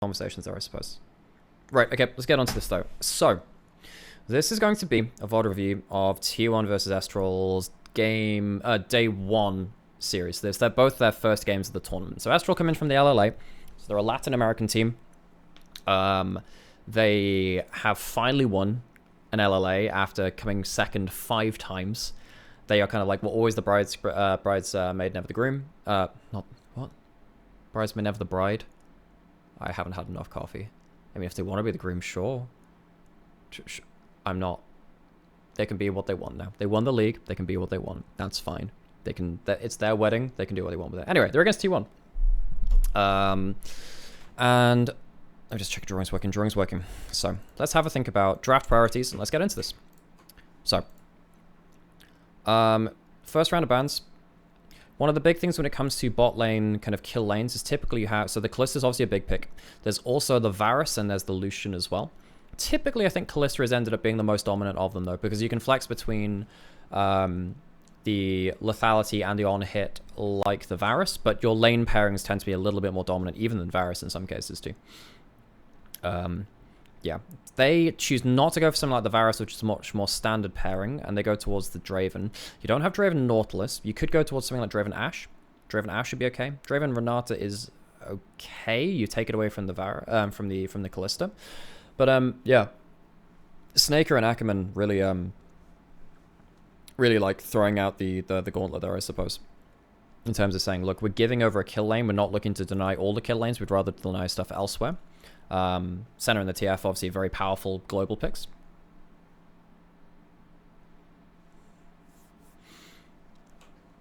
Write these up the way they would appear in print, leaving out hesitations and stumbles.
conversations there, I suppose. Right, okay, let's get on to this though. So, this is going to be a VOD review of T1 versus Estral's game, day 1 series. They're both their first games of the tournament. So Estral come in from the LLA. So they're a Latin American team. They have finally won an LLA after coming second 5 times. They are kind of like, well, always the bridesmaid, never the groom. Not, what? Bridesmaid, never the bride. I haven't had enough coffee. I mean, if they want to be the groom, sure. I'm not. They can be what they want now. They won the league. They can be what they want. That's fine. They can. It's their wedding. They can do what they want with it. Anyway, they're against T1. And I just check drawing's working. Drawing's working. So let's have a think about draft priorities and let's get into this. So, first round of bans. One of the big things when it comes to bot lane kind of kill lanes is typically you have, so the Kalista is obviously a big pick. There's also the Varus and there's the Lucian as well. Typically, I think Kalista has ended up being the most dominant of them though, because you can flex between the lethality and the on-hit like the Varus, but your lane pairings tend to be a little bit more dominant even than Varus in some cases too. Yeah, they choose not to go for something like the Varus, which is a much more standard pairing, and they go towards the Draven. You don't have Draven Nautilus. You could go towards something like Draven Ashe. Draven Ashe should be okay. Draven Renata is okay. You take it away from the from the Kalista, but yeah, Snaker and Ackerman really really like throwing out the gauntlet there, I suppose. In terms of saying, look, we're giving over a kill lane. We're not looking to deny all the kill lanes. We'd rather deny stuff elsewhere. Center and the TF, obviously very powerful global picks.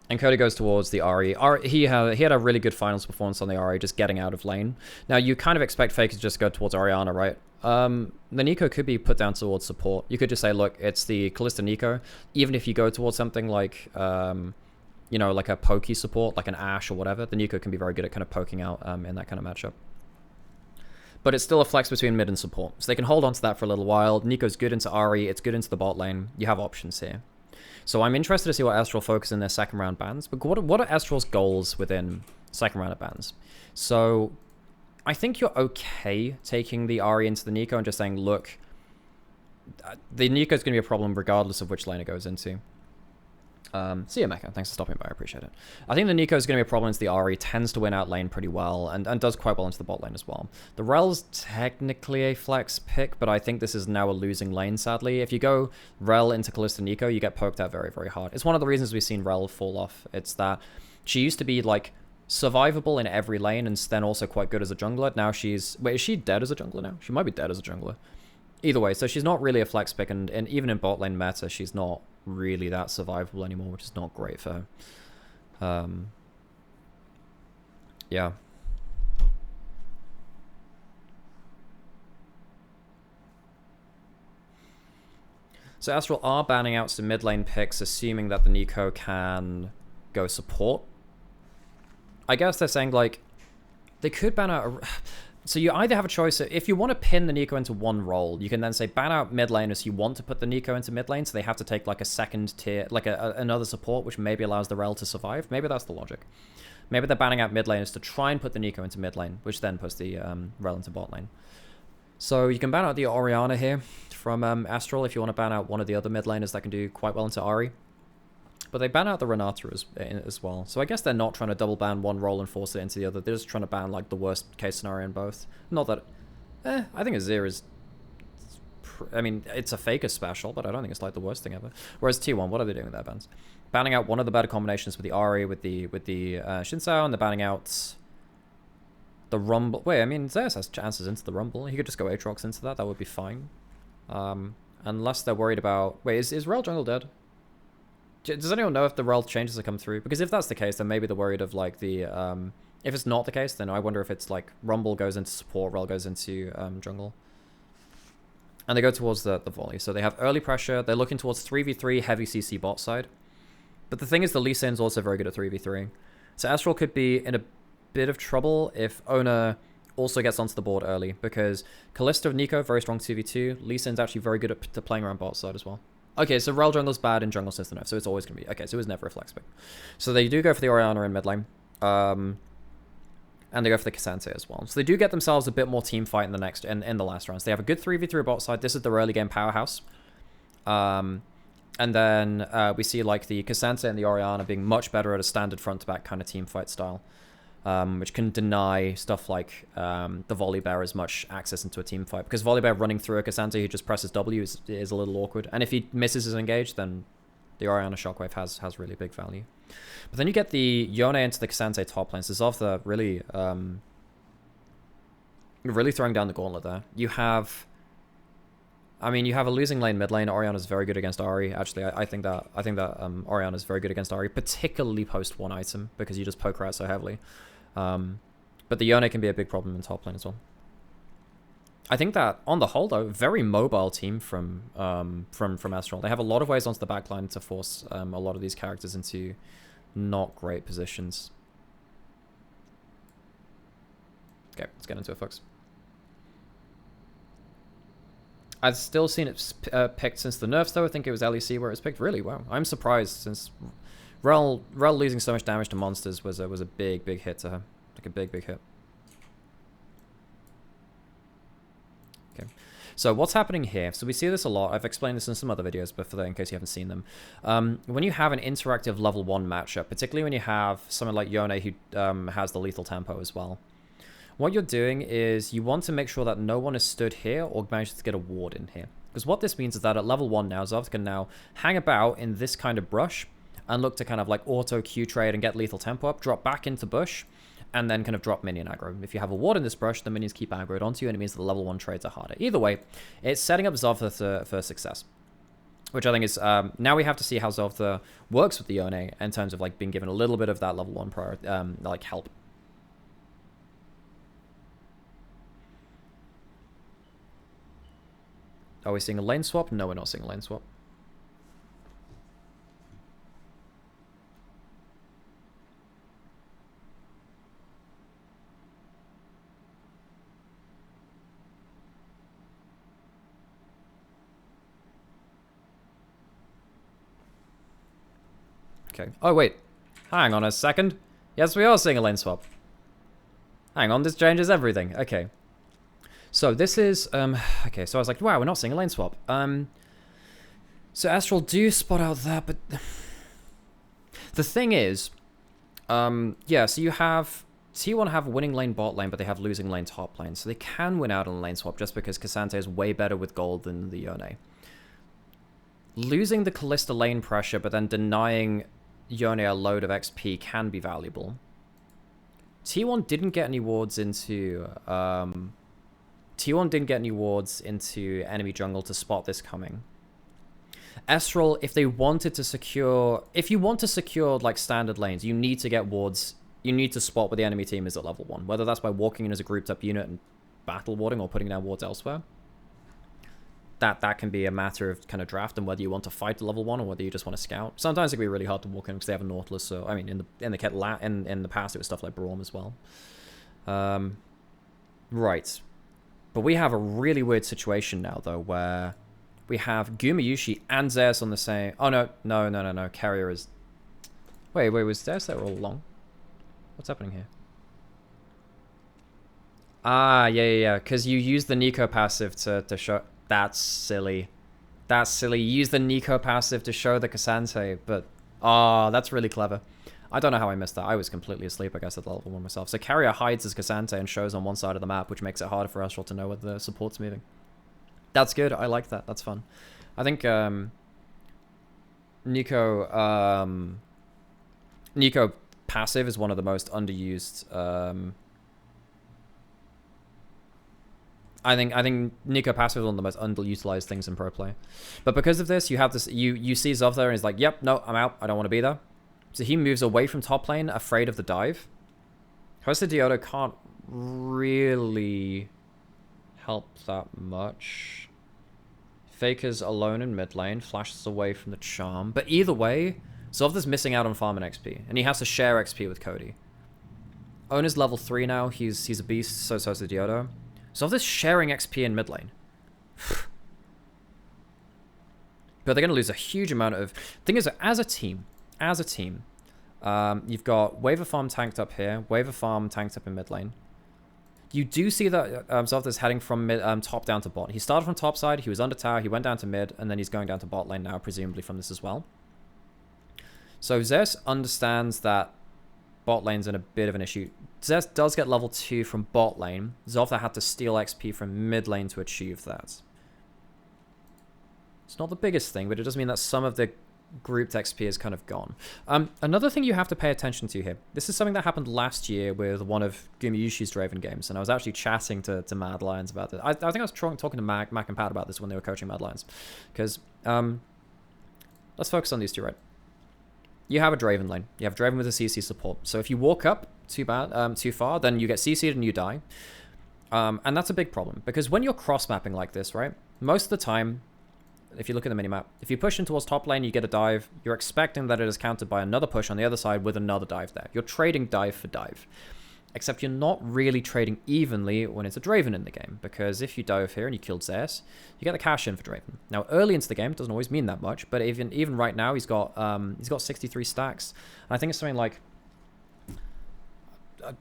And Cody goes towards the Ahri. He had a really good finals performance on the Ahri, just getting out of lane. Now, you kind of expect Faker to just go towards Orianna, right? The Neeko could be put down towards support. You could just say, look, it's the Kalista Neeko. Even if you go towards something like, you know, like a pokey support, like an Ashe or whatever, the Neeko can be very good at kind of poking out in that kind of matchup. But it's still a flex between mid and support. So they can hold on to that for a little while. Neeko's good into Ahri. It's good into the bot lane. You have options here. So I'm interested to see what Estral focus in their second round bans. But what are Estral's goals within second round of bans? So I think you're okay taking the Ahri into the Neeko and just saying, look, the Neeko's going to be a problem regardless of which lane it goes into. See you, Mecha. Thanks for stopping by. I appreciate it. I think the Neeko is going to be a problem into the Ahri. Tends to win out lane pretty well and does quite well into the bot lane as well. The Rel's technically a flex pick, but I think this is now a losing lane, sadly. If you go Rel into Kalista Neeko, you get poked out very, very hard. It's one of the reasons we've seen Rel fall off. It's that she used to be, like, survivable in every lane and then also quite good as a jungler. Now she's... Wait, is she dead as a jungler now? She might be dead as a jungler. Either way, so she's not really a flex pick, and even in bot lane meta, she's not really that survivable anymore, which is not great for her. Yeah. So Estral are banning out some mid lane picks, assuming that the Neeko can go support. I guess they're saying, like, they could ban out... So you either have a choice. If you want to pin the Neeko into one role, you can then say ban out mid laners you want to put the Neeko into mid lane, so they have to take like a second tier, like another support, which maybe allows the Rel to survive. Maybe that's the logic. Maybe they're banning out mid laners to try and put the Neeko into mid lane, which then puts the Rel into bot lane. So you can ban out the Orianna here from Estral if you want to ban out one of the other mid laners that can do quite well into Ahri. But they ban out the Renata as well. So I guess they're not trying to double ban one role and force it into the other. They're just trying to ban like the worst case scenario in both. Not that... I think Azir is... I mean, it's a Faker special, but I don't think it's like the worst thing ever. Whereas T1, what are they doing with their bans? Banning out one of the better combinations with the Ahri, with the Shinsao, and they're banning out the Rumble. Wait, I mean, Zeus has chances into the Rumble. He could just go Aatrox into that. That would be fine. Unless they're worried about... Wait, is Rel Jungle dead? Does anyone know if the Rel changes have come through? Because if that's the case, then maybe they're worried of, like, the... if it's not the case, then I wonder if it's, like, Rumble goes into support, Rel goes into jungle. And they go towards the volley. So they have early pressure. They're looking towards 3v3 heavy CC bot side. But the thing is, the Lee Sin's also very good at 3v3. So Estral could be in a bit of trouble if Ona also gets onto the board early. Because Kalista Neeko, very strong 2v2. Lee Sin's actually very good at playing around bot side as well. Okay, so Rel jungle's bad in jungle since the nerf, so it's always going to be... Okay, so it was never a flex pick. So they do go for the Orianna in mid lane. and they go for the Cassante as well. So they do get themselves a bit more team fight in the last rounds. They have a good 3v3 bot side. This is their early game powerhouse. And then we see like the Cassante and the Orianna being much better at a standard front to back kind of team fight style, which can deny stuff like the Volibear as much access into a team fight, because Volibear running through a Cassante who just presses W is a little awkward, and if he misses his engage, then the Orianna Shockwave has really big value. But then you get the Yone into the Cassante top lane. So Zofta really really throwing down the gauntlet there. You have a losing lane mid lane. Orianna's very good against Ahri. Actually, I think that Orianna's very good against Ahri, particularly post one item, because you just poke her out so heavily. But the Yone can be a big problem in top lane as well. I think that on the whole, though, very mobile team from Estral. They have a lot of ways onto the backline to force a lot of these characters into not great positions. Okay, let's get into it, folks. I've still seen it picked since the nerfs, though. I think it was LEC where it was picked. Really, wow. I'm surprised, since Rel losing so much damage to monsters was a big hit to her. Like a big hit. Okay. So what's happening here? So we see this a lot. I've explained this in some other videos, but in case you haven't seen them. When you have an interactive level 1 matchup, particularly when you have someone like Yone who has the lethal tempo as well, what you're doing is you want to make sure that no one is stood here or manages to get a ward in here. Because what this means is that at level 1 now, Zofta can now hang about in this kind of brush and look to kind of like auto Q trade and get lethal tempo up, drop back into bush, and then kind of drop minion aggro. If you have a ward in this brush, the minions keep aggroed onto you, and it means that the level 1 trades are harder. Either way, it's setting up Zofta for success. Which I think is, now we have to see how Zofta works with the Yone in terms of like being given a little bit of that level 1 priority, like help. Are we seeing a lane swap? No, we're not seeing a lane swap. Okay. Oh, wait. Hang on a second. Yes, we are seeing a lane swap. Hang on, this changes everything. Okay. So this is, okay, so I was like, wow, we're not seeing a lane swap. So Estral do spot out that, but the thing is, yeah, so you have, T1 have winning lane bot lane, but they have losing lane top lane, so they can win out on a lane swap just because Cassante is way better with gold than the Yone. Losing the Kalista lane pressure, but then denying Yone a load of XP can be valuable. T1 didn't get any wards into, T1 didn't get any wards into enemy jungle to spot this coming. Estral, if they wanted to secure... If you want to secure, like, standard lanes, you need to get wards. You need to spot where the enemy team is at level 1. Whether that's by walking in as a grouped-up unit and battle warding or putting down wards elsewhere. That can be a matter of kind of draft and whether you want to fight at level 1 or whether you just want to scout. Sometimes it can be really hard to walk in because they have a Nautilus. So, I mean, in the past, it was stuff like Braum as well. Right. But we have a really weird situation now, though, where we have Gumayushi and Zeus on the same... Oh, no. Carrier is... Wait, was Zeus there all along? What's happening here? Ah, yeah. Because you use the Nico passive to show... That's silly. That's silly. You use the Nico passive to show the Cassante, but... Oh, that's really clever. I don't know how I missed that. I was completely asleep, I guess, at level 1 myself. So Carrier hides as Cassante and shows on one side of the map, which makes it harder for Estral to know whether the support's moving. That's good. I like that. That's fun. I think Nico passive is one of the most underused... I think Nico passive is one of the most underutilized things in pro play. But because of this, you have this... You see Zofta and he's like, yep, no, I'm out. I don't want to be there. So he moves away from top lane, afraid of the dive. Hosted Diodo can't really help that much. Faker's alone in mid lane, flashes away from the charm. But either way, Zofta's missing out on farm and XP, and he has to share XP with Cody. Owner's level 3 now, he's a beast, so's Hosted Diodo. Zofta's sharing XP in mid lane. But they're going to lose a huge amount of... Thing is, as a team, You've got Wave of Farm tanked up here, Wave of Farm tanked up in mid lane. You do see that Xofta's heading from mid, top down to bot. He started from top side, he was under tower, he went down to mid, and then he's going down to bot lane now, presumably from this as well. So Zeus understands that bot lane's in a bit of an issue. Zeus does get level 2 from bot lane. Xofta had to steal XP from mid lane to achieve that. It's not the biggest thing, but it does mean that some of the grouped XP is kind of gone. Another thing you have to pay attention to here. This is something that happened last year with one of Gumayusi's Draven games, and I was actually chatting to Mad Lions about this. I think I was talking to Mac and Pat about this when they were coaching Mad Lions. Because, let's focus on these two, right? You have a Draven lane. You have Draven with a CC support. So if you walk up too far, then you get CC'd and you die. And that's a big problem, because when you're cross-mapping like this, right? Most of the time, if you look at the minimap, if you push in towards top lane, you get a dive. You're expecting that it is countered by another push on the other side with another dive there. You're trading dive for dive. Except you're not really trading evenly when it's a Draven in the game, because if you dive here and you killed Zeus, you get the cash in for Draven. Now, early into the game, it doesn't always mean that much, but even right now, he's got 63 stacks. And I think it's something like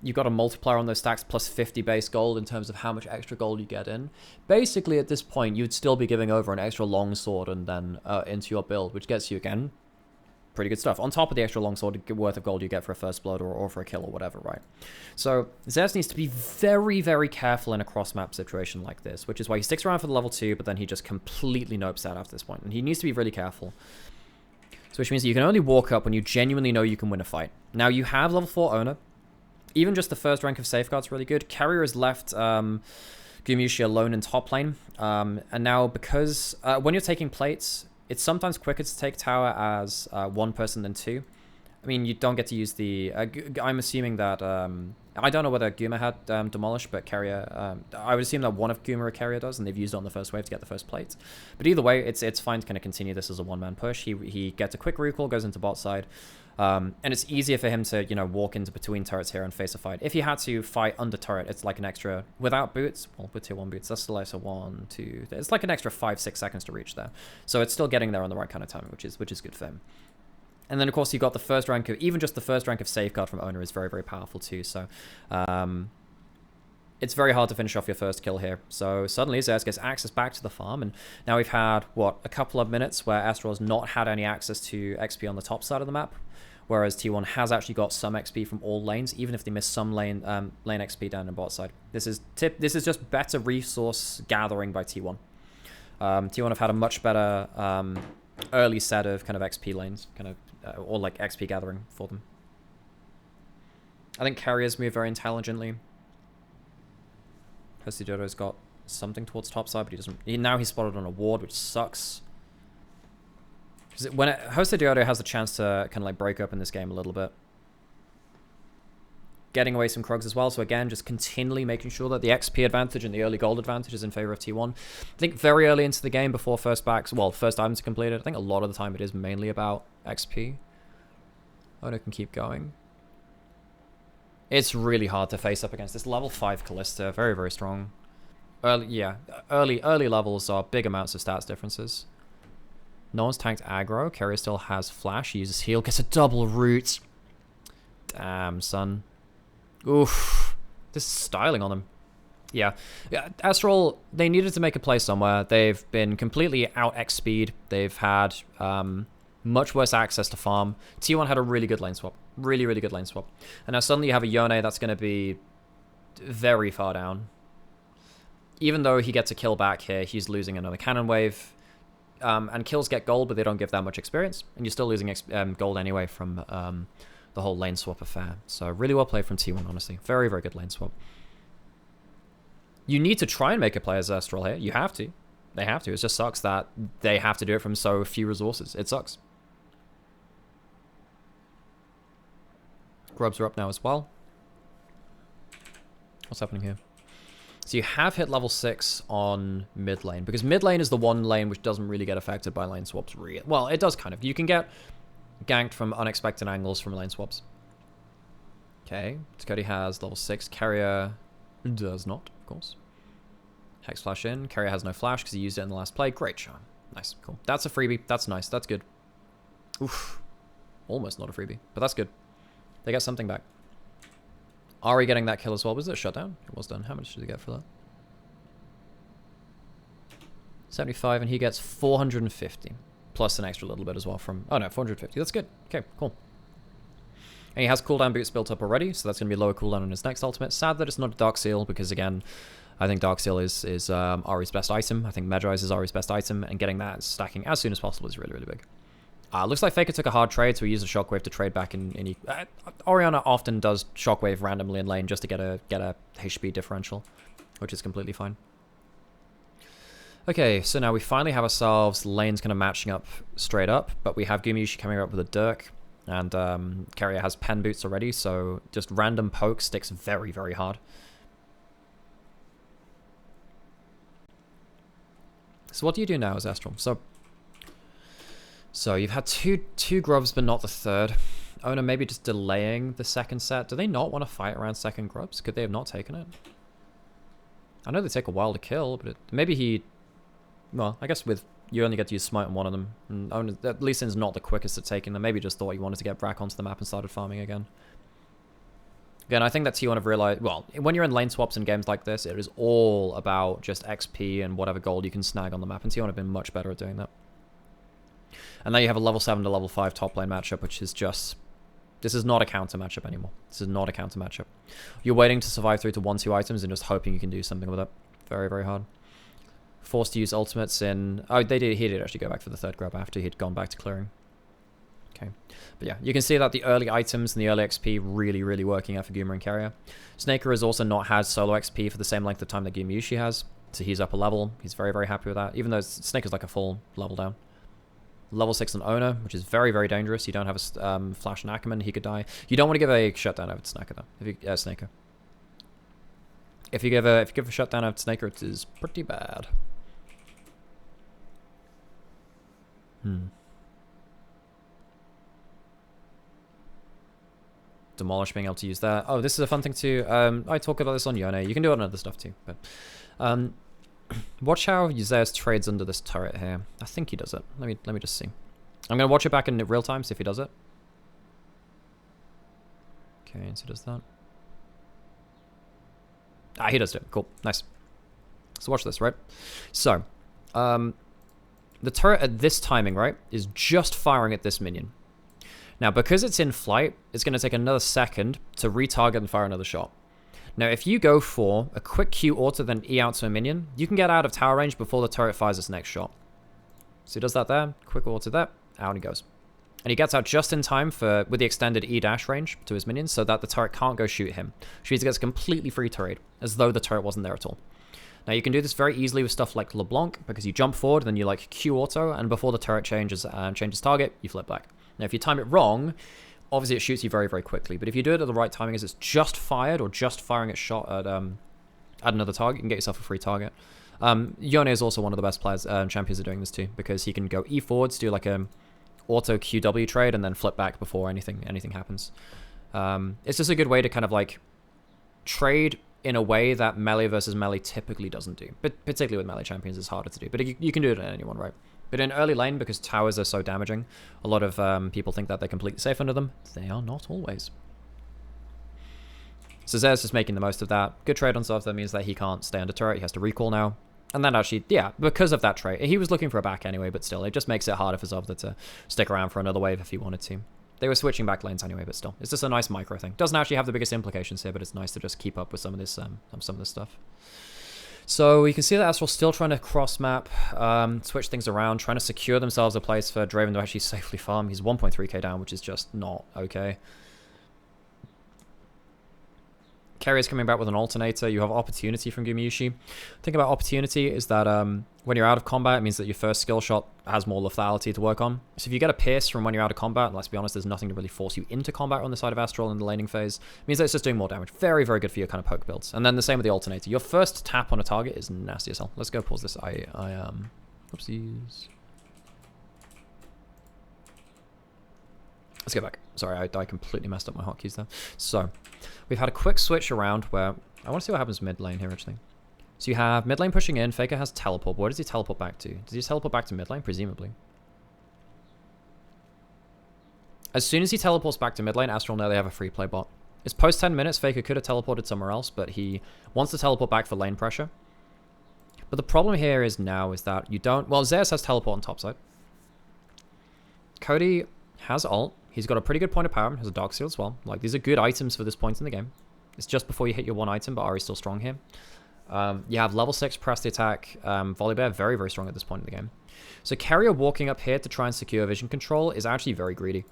you got a multiplier on those stacks plus 50 base gold in terms of how much extra gold you get in. Basically, at this point, you'd still be giving over an extra longsword and then into your build, which gets you, again, pretty good stuff. On top of the extra longsword worth of gold you get for a first blood or for a kill or whatever, right? So Zeus needs to be very, very careful in a cross-map situation like this, which is why he sticks around for the level 2, but then he just completely nopes out after this point. And he needs to be really careful. So which means that you can only walk up when you genuinely know you can win a fight. Now, you have level 4 owner. Even just the first rank of Safeguard's really good. Carrier has left Gumayusi alone in top lane. And now, because when you're taking plates, it's sometimes quicker to take tower as one person than two. I mean, you don't get to use the... I'm assuming that... I don't know whether Guma had Demolish, but Carrier... I would assume that one of Guma or Carrier does, and they've used it on the first wave to get the first plate. But either way, it's fine to kind of continue this as a one-man push. He gets a quick recall, goes into bot side. And it's easier for him to, walk into between turrets here and face a fight. If he had to fight under turret, it's like an extra... Without boots, well, with tier 1 boots, that's still like a 1, 2... It's like an extra 5-6 seconds to reach there. So it's still getting there on the right kind of timing, which is good for him. And then, of course, you've got the first rank of... Even just the first rank of Safeguard from Owner is very, very powerful too. So it's very hard to finish off your first kill here. So suddenly Zeus gets access back to the farm. And now we've had, a couple of minutes where Estral has not had any access to XP on the top side of the map. Whereas T1 has actually got some XP from all lanes, even if they miss some lane XP down the bot side. This is just better resource gathering by T1. T1 have had a much better early set of kind of XP lanes, or like XP gathering for them. I think Carrier's moved very intelligently. Hosidodo's got something towards top side, but he doesn't. Now he's spotted on a ward, which sucks. When Hosidodo has the chance to kind of like break up in this game a little bit. Getting away some Krugs as well. So again, just continually making sure that the XP advantage and the early gold advantage is in favor of T1. I think very early into the game before first items are completed, I think a lot of the time it is mainly about XP. Ono can keep going. It's really hard to face up against this level 5 Callista. Very, very strong. Early levels are big amounts of stats differences. No one's tanked aggro. Carrier still has flash. He uses heal. Gets a double root. Damn, son. Oof. This is styling on him. Yeah. Estral, they needed to make a play somewhere. They've been completely out XP'd. They've had much worse access to farm. T1 had a really good lane swap. Really, really good lane swap. And now suddenly you have a Yone that's going to be very far down. Even though he gets a kill back here, he's losing another cannon wave. And kills get gold, but they don't give that much experience. And you're still losing gold anyway from the whole lane swap affair. So really well played from T1, honestly. Very, very good lane swap. You need to try and make a play as Estral here. You have to. They have to. It just sucks that they have to do it from so few resources. It sucks. Grubs are up now as well. What's happening here? So you have hit level 6 on mid lane, because mid lane is the one lane which doesn't really get affected by lane swaps. Well, it does kind of. You can get ganked from unexpected angles from lane swaps. Okay, Scotty has level 6. Carrier does not, of course. Hex flash in. Carrier has no flash because he used it in the last play. Great charm. Nice, cool. That's a freebie. That's nice. That's good. Oof. Almost not a freebie, but that's good. They get something back. Ari getting that kill as well. Was it a shutdown? It was done. How much did he get for that? 75, and he gets 450. Plus an extra little bit as well from... Oh no, 450. That's good. Okay, cool. And he has cooldown boots built up already, so that's going to be lower cooldown on his next ultimate. Sad that it's not a Dark Seal, because again, I think Dark Seal is Ari's best item. I think Medjai's is Ari's best item, and getting that stacking as soon as possible is really, really big. Looks like Faker took a hard trade, so he used a Shockwave to trade back in... Orianna often does Shockwave randomly in lane just to get a HP differential, which is completely fine. Okay, so now we finally have ourselves lanes kind of matching up straight up, but we have Gumayusi coming up with a Dirk, and Keria has pen boots already, so just random poke sticks very, very hard. So what do you do now as Estral? So you've had two grubs, but not the third. Ona maybe just delaying the second set. Do they not want to fight around second grubs? Could they have not taken it? I know they take a while to kill, but maybe he... Well, I guess with you only get to use Smite on one of them. And at least it's not the quickest at taking them. Maybe just thought he wanted to get back onto the map and started farming again. Again, I think that T1 have realized... Well, when you're in lane swaps in games like this, it is all about just XP and whatever gold you can snag on the map. And T1 have been much better at doing that. And now you have a level 7 to level 5 top lane matchup, which is just... This is not a counter matchup anymore. This is not a counter matchup. You're waiting to survive through to 1-2 items and just hoping you can do something with it. Very, very hard. Forced to use ultimates in... Oh, he did actually go back for the third grab after he'd gone back to clearing. Okay. But yeah, you can see that the early items and the early XP really, really working out for Guma and Keria. Snaker has also not had solo XP for the same length of time that Gumayusi has. So he's up a level. He's very, very happy with that. Even though Snaker's like a full level down. Level 6 on Ona, which is very, very dangerous. You don't have a flash on Ackerman, he could die. You don't want to give a shutdown over to Snaker though. Snaker. If you give a shutdown over to Snaker, it is pretty bad. Demolish being able to use that. Oh, this is a fun thing too. I talk about this on Yone. You can do it on other stuff too. But watch how Uzeus trades under this turret here. I think he does it. Let me just see. I'm gonna watch it back in real time, see if he does it. Okay, so he does that. Ah, he does it. Cool, nice. So watch this, right? So, the turret at this timing, right, is just firing at this minion. Now, because it's in flight, it's going to take another second to retarget and fire another shot. Now, if you go for a quick Q auto, then E out to a minion, you can get out of tower range before the turret fires its next shot. So he does that there, quick auto there, out he goes. And he gets out just in time with the extended E dash range to his minions so that the turret can't go shoot him. Which means he gets completely free trade, as though the turret wasn't there at all. Now, you can do this very easily with stuff like LeBlanc, because you jump forward, then you like Q auto, and before the turret changes target, you flip back. Now, if you time it wrong, obviously it shoots you very, very quickly. But if you do it at the right timing, as it's just fired or just firing its shot at another target, you can get yourself a free target. Yone is also one of the best players, champions are doing this too, because he can go E forwards, do like a auto QW trade, and then flip back before anything happens. It's just a good way to kind of like trade in a way that melee versus melee typically doesn't do. But particularly with melee champions, it's harder to do. But you can do it on anyone, right? But in early lane, because towers are so damaging, a lot of people think that they're completely safe under them. They are not always. So Zer's just making the most of that. Good trade on Zov, that means that he can't stay under turret. He has to recall now. And then actually, yeah, because of that trade, he was looking for a back anyway, but still, it just makes it harder for Zovda to stick around for another wave if he wanted to. They were switching back lanes anyway, but still. It's just a nice micro thing. Doesn't actually have the biggest implications here, but it's nice to just keep up with some of this stuff. So you can see that Astral's still trying to cross-map, switch things around, trying to secure themselves a place for Draven to actually safely farm. He's 1.3k down, which is just not okay. Keria's coming back with an alternator. You have opportunity from Gumayusi. The thing about opportunity is that when you're out of combat, it means that your first skill shot has more lethality to work on. So if you get a pierce from when you're out of combat, and let's be honest, there's nothing to really force you into combat on the side of Estral in the laning phase, it means that it's just doing more damage. Very, very good for your kind of poke builds. And then the same with the alternator. Your first tap on a target is nasty as hell. Let's go pause this. Oopsies. Let's go back. Sorry, I completely messed up my hotkeys there. So, we've had a quick switch around where... I want to see what happens mid lane here, actually. So you have mid lane pushing in. Faker has teleport. But where does he teleport back to? Does he teleport back to mid lane? Presumably. As soon as he teleports back to mid lane, Estral know they have a free play bot. It's post 10 minutes, Faker could have teleported somewhere else, but he wants to teleport back for lane pressure. But the problem here is now is that you don't... Well, Zeus has teleport on top side. Cody has ult. He's got a pretty good point of power. Has a dark seal as well. Like, these are good items for this point in the game. It's just before you hit your one item, but Ari's still strong here. You have level 6 press the attack. Volibear, very, very strong at this point in the game. So Carrier walking up here to try and secure vision control is actually very greedy.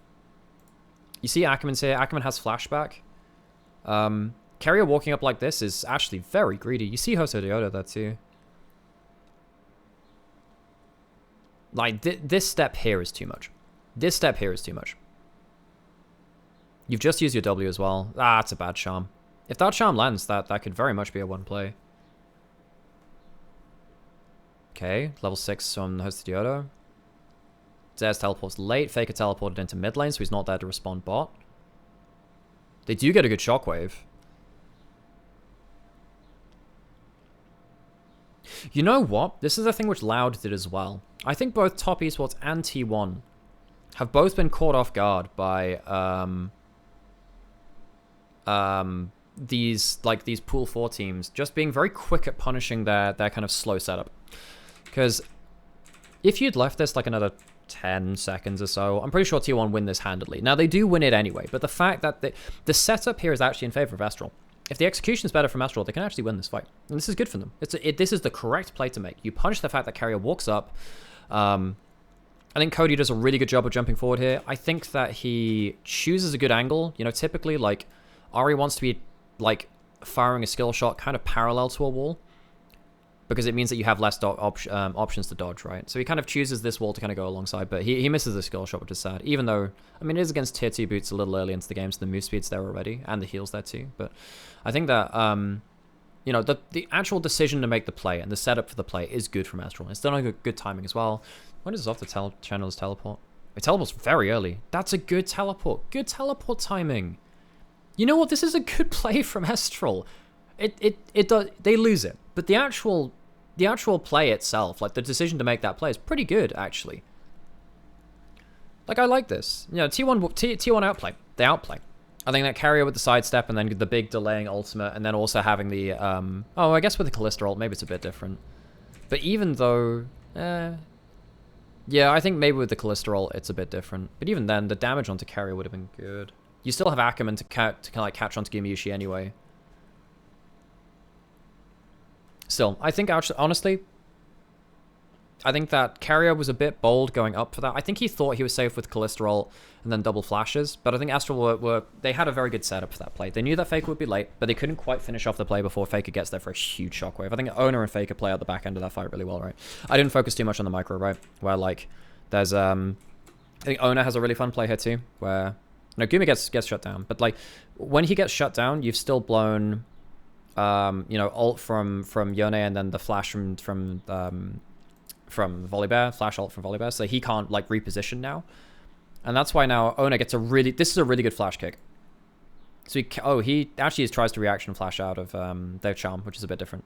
You see Ackerman's here. Ackerman has flashback. Carrier walking up like this is actually very greedy. You see Hoso Deoda there too. Like, this step here is too much. This step here is too much. You've just used your W as well. Ah, it's a bad charm. If that charm lands, that could very much be a one play. Okay, level 6 on Hoso Deoda. Zez teleports late. Faker teleported into mid lane, so he's not there to respond bot. They do get a good shockwave. You know what? This is the thing which Loud did as well. I think both Top Esports and T1 have both been caught off guard by these pool 4 teams just being very quick at punishing their kind of slow setup. Because if you'd left this like another 10 seconds or so, I'm pretty sure T1 win this handily. Now, they do win it anyway, but the fact that the setup here is actually in favor of Estral. If the execution is better from Estral, they can actually win this fight. And this is good for them. This is the correct play to make. You punish the fact that Carrier walks up. I think Cody does a really good job of jumping forward here. I think that he chooses a good angle. You know, typically, like, Ari wants to be, like, firing a skill shot kind of parallel to a wall, because it means that you have less options to dodge, right? So he kind of chooses this wall to kind of go alongside, but he misses the skill shot, which is sad. Even though, I mean, it is against tier 2 boots a little early into the game, so the move speed's there already, and the heal's there too. But I think that, you know, the actual decision to make the play and the setup for the play is good from Estral. It's done on good timing as well. When is off the channel his teleport? It teleports very early. That's a good teleport. Good teleport timing. You know what? This is a good play from Estral. It does. They lose it, but the actual play itself, like the decision to make that play, is pretty good actually. Like, I like this. You know, T1 outplay. They outplay. I think that Carrier with the sidestep and then the big delaying ultimate, and then also having the oh, I guess with the Callista ult, maybe it's a bit different. But even though, yeah, I think maybe with the Callista ult it's a bit different. But even then, the damage onto Carrier would have been good. You still have Ackerman to kind of like catch onto Gimiushi anyway. Still, I think actually, honestly, I think that Carrier was a bit bold going up for that. I think he thought he was safe with Callista ult and then double flashes, but I think Estral they had a very good setup for that play. They knew that Faker would be late, but they couldn't quite finish off the play before Faker gets there for a huge shockwave. I think Owner and Faker play out the back end of that fight really well, right? I didn't focus too much on the micro, right? Where, like, there's, I think Owner has a really fun play here too, where, no, Gumi gets shut down, but, like, when he gets shut down, you've still blown, you know, ult from Yone and then the flash from Volibear, flash ult from Volibear, so he can't, like, reposition now. And that's why now Ona gets this is a really good flash kick. So he actually tries to reaction flash out of their charm, which is a bit different.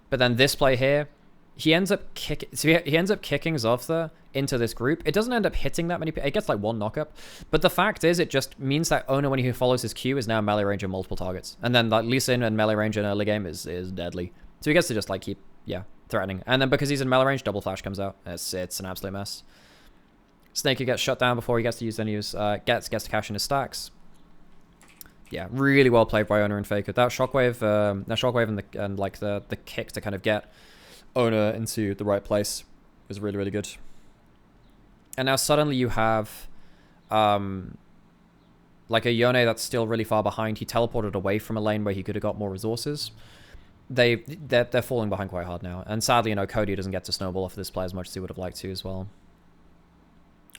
But then this play here, he ends up kicking Zofta into this group. It doesn't end up hitting that many people. It gets like one knockup. But the fact is, it just means that Ona, when he follows his Q, is now melee range on multiple targets. And then like Lee Sin and melee range in early game is deadly. So he gets to just like keep, yeah, threatening. And then because he's in melee range, double flash comes out. It's an absolute mess. Snaker gets shut down before he gets to use any use. Gets to cash in his stacks. Yeah, really well played by Ona and Faker. That shockwave and like the kick to kind of get Ona into the right place was really, really good. And now suddenly you have like a Yone that's still really far behind. He teleported away from a lane where he could have got more resources. They're falling behind quite hard now. And sadly, you know, Cody doesn't get to snowball off this play as much as he would have liked to as well.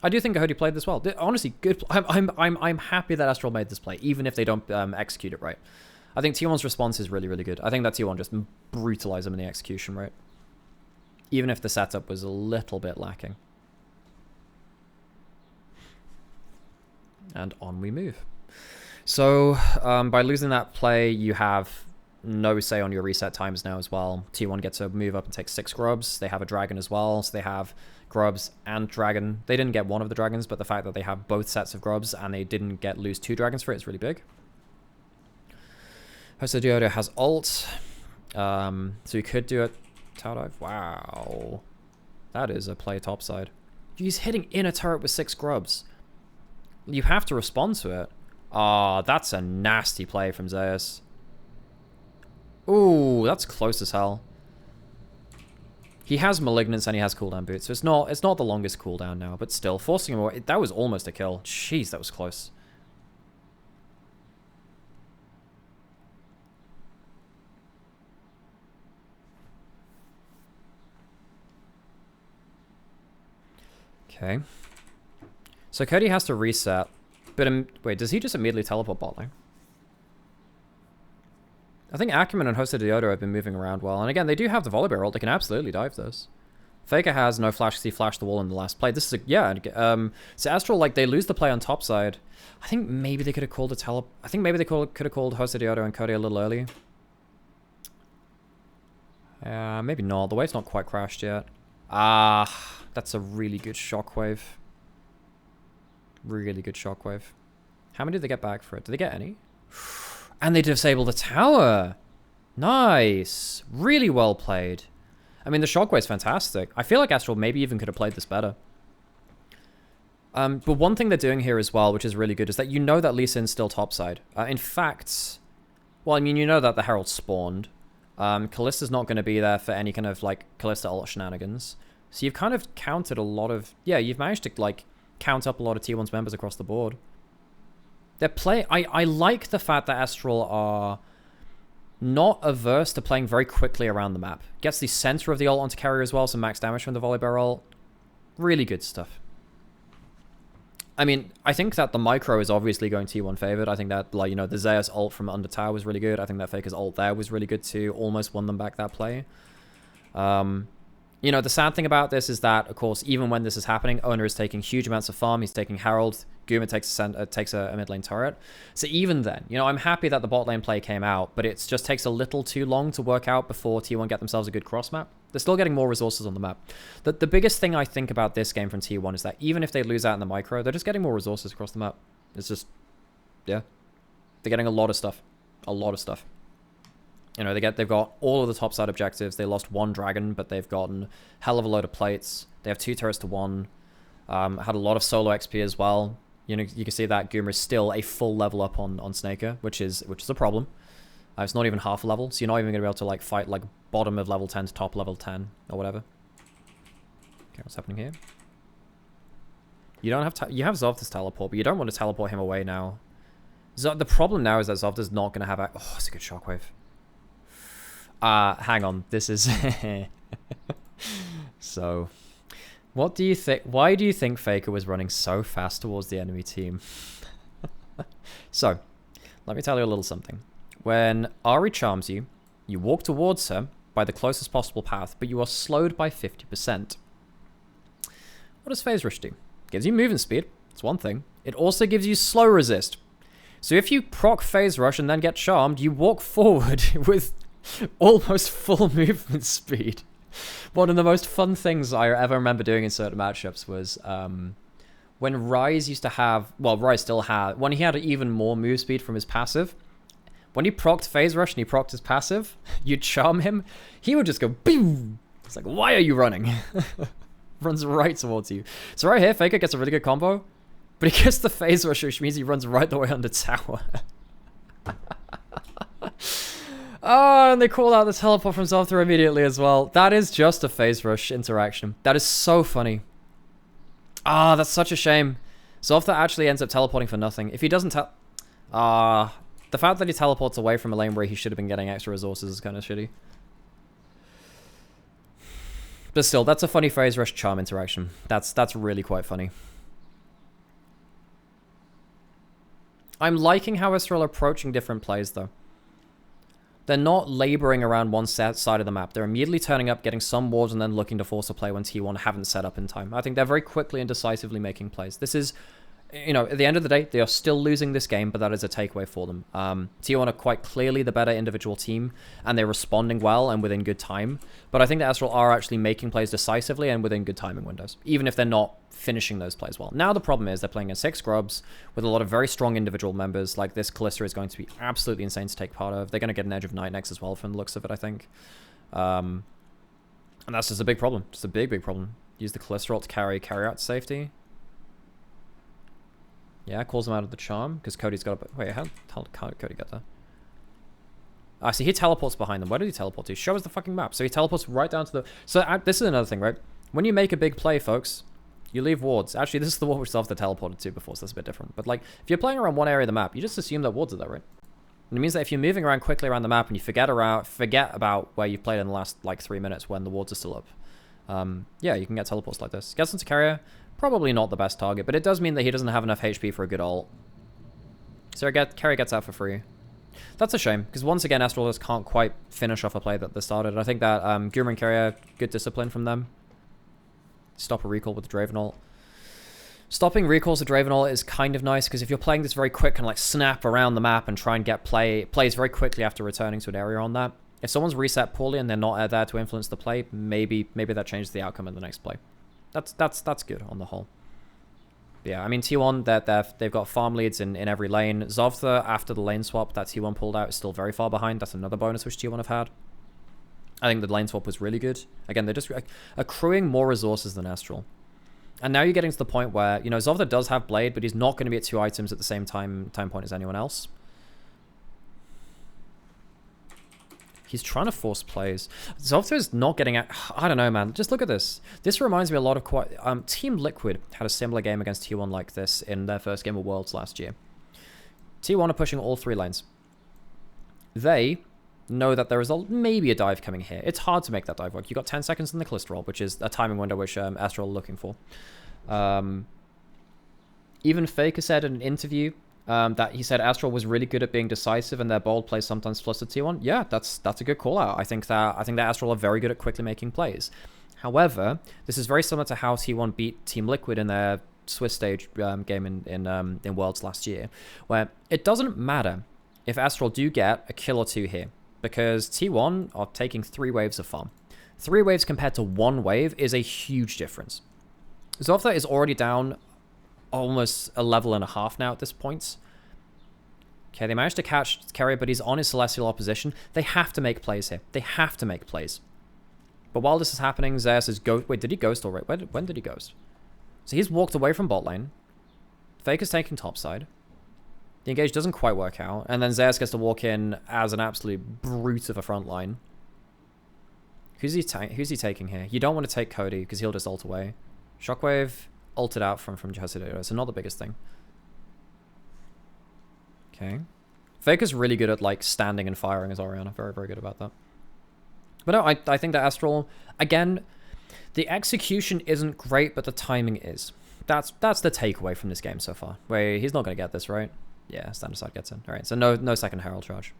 I do think Cody played this well. Honestly, good. I'm happy that Estral made this play, even if they don't execute it right. I think T1's response is really, really good. I think that T1 just brutalized him in the execution, right? Even if the setup was a little bit lacking. And on we move. So, by losing that play, you have no say on your reset times now as well. T1 gets to move up and take 6 grubs. They have a dragon as well, so they have grubs and dragon. They didn't get one of the dragons, but the fact that they have both sets of grubs and they didn't lose 2 dragons for it is really big. Diodo has ult, so he could do a tower dive. Wow, that is a play topside. He's hitting in a turret with 6 grubs. You have to respond to it. Ah, that's a nasty play from Zeus. Ooh, that's close as hell. He has Malignance and he has cooldown boots, so it's not the longest cooldown now, but still, forcing him away, that was almost a kill. Jeez, that was close. Okay. So Cody has to reset, but wait, does he just immediately teleport bot lane? I think Ackerman and Hosted Diodo have been moving around well. And again, they do have the volley barrel. They can absolutely dive this. Faker has no flash because he flashed the wall in the last play. This is a... Yeah. So Estral, like, they lose the play on top side. I think maybe they could have called a I think maybe they could have called Hosted Diodo and Cody a little early. Maybe not. The wave's not quite crashed yet. Ah, that's a really good shockwave. Really good shockwave. How many did they get back for it? Did they get any? And they disable the tower. Nice. Really well played. I mean, the shockwave's fantastic. I feel like Estral maybe even could have played this better. But one thing they're doing here as well, which is really good, is that you know that Lee Sin's still topside. In fact, well, I mean, you know that the Herald spawned. Kallista's not going to be there for any kind of, like, Kallista ult shenanigans. So you've kind of counted a lot of... Yeah, you've managed to, like, count up a lot of T1's members across the board. I like the fact that Estral are not averse to playing very quickly around the map. Gets the center of the ult onto carrier as well, some max damage from the volley barrel. Really good stuff. I mean, I think that the micro is obviously going T1 favored. I think that, like, you know, the Zeus ult from under tower was really good. I think that Faker's ult there was really good too. Almost won them back that play. You know, the sad thing about this is that, of course, even when this is happening, Owner is taking huge amounts of farm. He's taking Herald. Guma takes a mid lane turret. So even then, you know, I'm happy that the bot lane play came out, but it just takes a little too long to work out before T1 get themselves a good cross map. They're still getting more resources on the map. The biggest thing I think about this game from T1 is that even if they lose out in the micro, they're just getting more resources across the map. It's just, yeah. They're getting a lot of stuff. A lot of stuff. You know, they've got all of the top side objectives. They lost 1 dragon, but they've gotten a hell of a load of plates. They have 2 turrets to 1. Had a lot of solo XP as well. You know, you can see that Goomer is still a full level up on Snaker, which is a problem. It's not even half a level, so you're not even going to be able to, like, fight, like, bottom of level 10 to top level 10 or whatever. Okay, what's happening here? You don't have you have Zovda's teleport, but you don't want to teleport him away now. The problem now is that Zovda's not going to have oh, it's a good shockwave. Hang on. This is... So, what do you think... Why do you think Faker was running so fast towards the enemy team? So, let me tell you a little something. When Ahri charms you, you walk towards her by the closest possible path, but you are slowed by 50%. What does Phase Rush do? Gives you movement speed. It's one thing. It also gives you slow resist. So if you proc Phase Rush and then get charmed, you walk forward with almost full movement speed. One of the most fun things I ever remember doing in certain matchups was when Ryze used to have... Well, Ryze still had... When he had even more move speed from his passive... When he procced Phase Rush and he procced his passive, you'd charm him, he would just go boom. It's like, why are you running? Runs right towards you. So right here, Faker gets a really good combo, but he gets the Phase Rush, which means he runs right the way under tower. Oh, and they call out the teleport from Zofter immediately as well. That is just a Phase Rush interaction. That is so funny. Ah, that's such a shame. Zofter actually ends up teleporting for nothing. If he doesn't the fact that he teleports away from a lane where he should have been getting extra resources is kind of shitty. But still, that's a funny Phase Rush charm interaction. That's really quite funny. I'm liking how Estral are approaching different plays, though. They're not laboring around one side of the map. They're immediately turning up, getting some wards, and then looking to force a play when T1 haven't set up in time. I think they're very quickly and decisively making plays. This is you know, at the end of the day, they are still losing this game, but that is a takeaway for them. T1 are quite clearly the better individual team, and they're responding well and within good time. But I think the Estral are actually making plays decisively and within good timing windows, even if they're not finishing those plays well. Now the problem is they're playing against 6 Grubs with a lot of very strong individual members. Like this Kalista is going to be absolutely insane to take part of. They're going to get an Edge of Night next as well from the looks of it, I think. And that's just a big problem. Just a big problem. Use the Kalista ult to carry out to safety. Yeah, calls him out of the charm, because Cody's got a... Wait, how did Cody get there? Ah, see, he teleports behind them. Where did he teleport to? Show us the fucking map. So he teleports right down to the... So this is another thing, right? When you make a big play, folks, you leave wards. Actually, this is the ward which Zelda teleported to before, so that's a bit different. But, like, if you're playing around one area of the map, you just assume that wards are there, right? And it means that if you're moving around quickly around the map and you forget about where you've played in the last, like, 3 minutes when the wards are still up, yeah, you can get teleports like this. Gets into carrier. Probably not the best target, but it does mean that he doesn't have enough HP for a good ult. So carry gets out for free. That's a shame, because once again, Estral just can't quite finish off a play that they started. I think that Gurma and carrier, good discipline from them. Stop a recall with the Draven ult. Stopping recalls with Draven ult is kind of nice, because if you're playing this very quick and like snap around the map and try and get plays very quickly after returning to an area on that, if someone's reset poorly and they're not there to influence the play, maybe that changes the outcome in the next play. That's good on the whole. But yeah, I mean, T1, they've got farm leads in every lane. Zovtha, after the lane swap that T1 pulled out, is still very far behind. That's another bonus which T1 have had. I think the lane swap was really good. Again, they're just accruing more resources than Estral. And now you're getting to the point where, you know, Zovtha does have Blade, but he's not going to be at 2 items at the same time point as anyone else. He's trying to force plays. Zovtha is not getting out. I don't know, man. Just look at this. This reminds me a lot of Team Liquid had a similar game against T1 like this in their first game of Worlds last year. T1 are pushing all 3 lanes. They know that there is maybe a dive coming here. It's hard to make that dive work. You got 10 seconds in the cholesterol, which is a timing window which Estral are looking for. Even Faker said in an interview that he said Estral was really good at being decisive and their bold plays sometimes flustered T1. Yeah, that's a good call out. I think that Estral are very good at quickly making plays. However, this is very similar to how T1 beat Team Liquid in their Swiss stage game in Worlds last year, where it doesn't matter if Estral do get a kill or 2 here, because T1 are taking 3 waves of farm. 3 waves compared to 1 wave is a huge difference. Zovtha is already down almost a level and a half now at this point. Okay, they managed to catch carrier, but he's on his celestial opposition. They have to make plays here. They have to make plays. But while this is happening, Zeus is ghost. Wait, did he ghost already? When did he ghost? So he's walked away from bot lane. Faker's taking top side. The engage doesn't quite work out, and then Zeus gets to walk in as an absolute brute of a front line. Who's he taking here? You don't want to take Cody because he'll just ult away. Shockwave ulted out from Jesudo, so not the biggest thing. Okay. Faker's really good at like standing and firing as Orianna. Very, very good about that. But no, I think that Estral, again, the execution isn't great, but the timing is. That's the takeaway from this game so far. Wait, he's not going to get this, right? Yeah, stand aside gets in. All right, so no second Herald charge.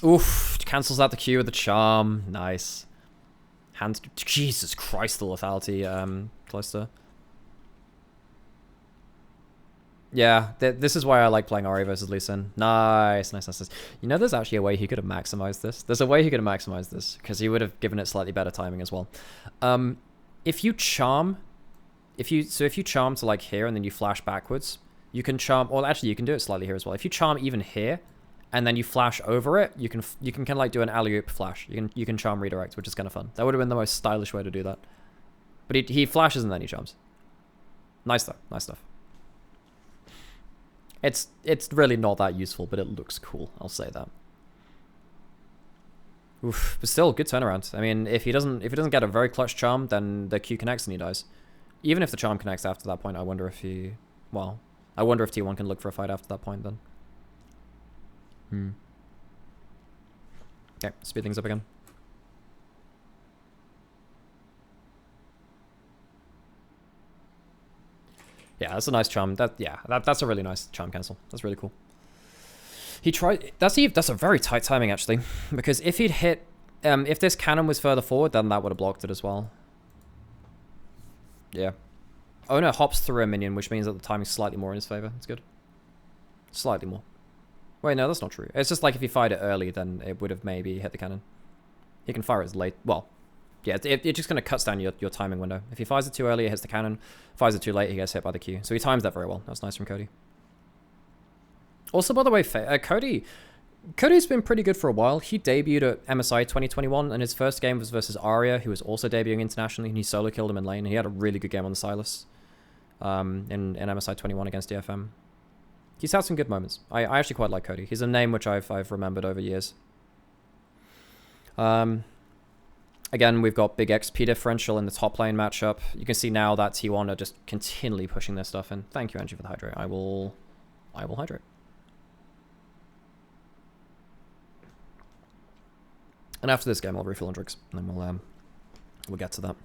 Oof, cancels out the Q with the charm. Nice. Hands. Jesus Christ, the lethality, Cloister. Yeah, this is why I like playing Ori versus Lee Sin. Nice. You know, there's actually a way he could have maximized this. There's a way he could have maximized this, because he would have given it slightly better timing as well. If you charm to like here and then you flash backwards, you can charm, or actually you can do it slightly here as well. If you charm even here, and then you flash over it, you can kind of like do an alley-oop flash. You can charm redirect, which is kind of fun. That would have been the most stylish way to do that. But he flashes and then he charms. Nice though, nice stuff. It's really not that useful, but it looks cool. I'll say that. Oof, but still, good turnaround. I mean, if he doesn't get a very clutch charm, then the Q connects and he dies. Even if the charm connects after that point, I wonder if T1 can look for a fight after that point then. Okay, speed things up again. Yeah, that's a nice charm. That's a really nice charm cancel. That's really cool. He tried... That's a very tight timing, actually. Because if he'd hit... if this cannon was further forward, then that would have blocked it as well. Yeah. Owner hops through a minion, which means that the timing's slightly more in his favor. That's good. Slightly more. Wait, no, that's not true. It's just like if he fired it early, then it would have maybe hit the cannon. He can fire it late. Well, yeah, it just kind of cuts down your timing window. If he fires it too early, it hits the cannon. Fires it too late, he gets hit by the Q. So he times that very well. That's nice from Cody. Also, by the way, Cody's been pretty good for a while. He debuted at MSI 2021, and his first game was versus Arya, who was also debuting internationally, and he solo killed him in lane, and he had a really good game on the Silas in MSI 21 against DFM. He's had some good moments. I actually quite like Cody. He's a name which I've remembered over years. Again, we've got big XP differential in the top lane matchup. You can see now that T1 are just continually pushing their stuff in. Thank you, Angie, for the hydrate. I will hydrate. And after this game, I'll refill on drinks, and then we'll get to that.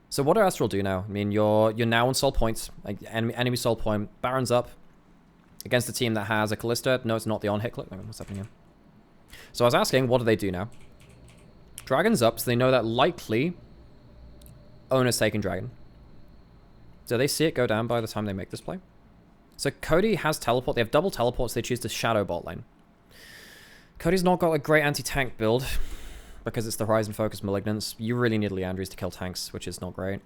So what do Estral do now? I mean, you're now on soul points. Like, enemy soul point. Baron's up against a team that has a Callista. No, it's not the on-hit click. What's happening here? So I was asking, what do they do now? Dragon's up, so they know that likely Owner's taking Dragon. Do they see it go down by the time they make this play? So Cody has teleport. They have double teleports. They choose to shadow bot lane. Cody's not got a great anti-tank build because it's the Horizon Focus Malignance. You really need Leandries to kill tanks, which is not great.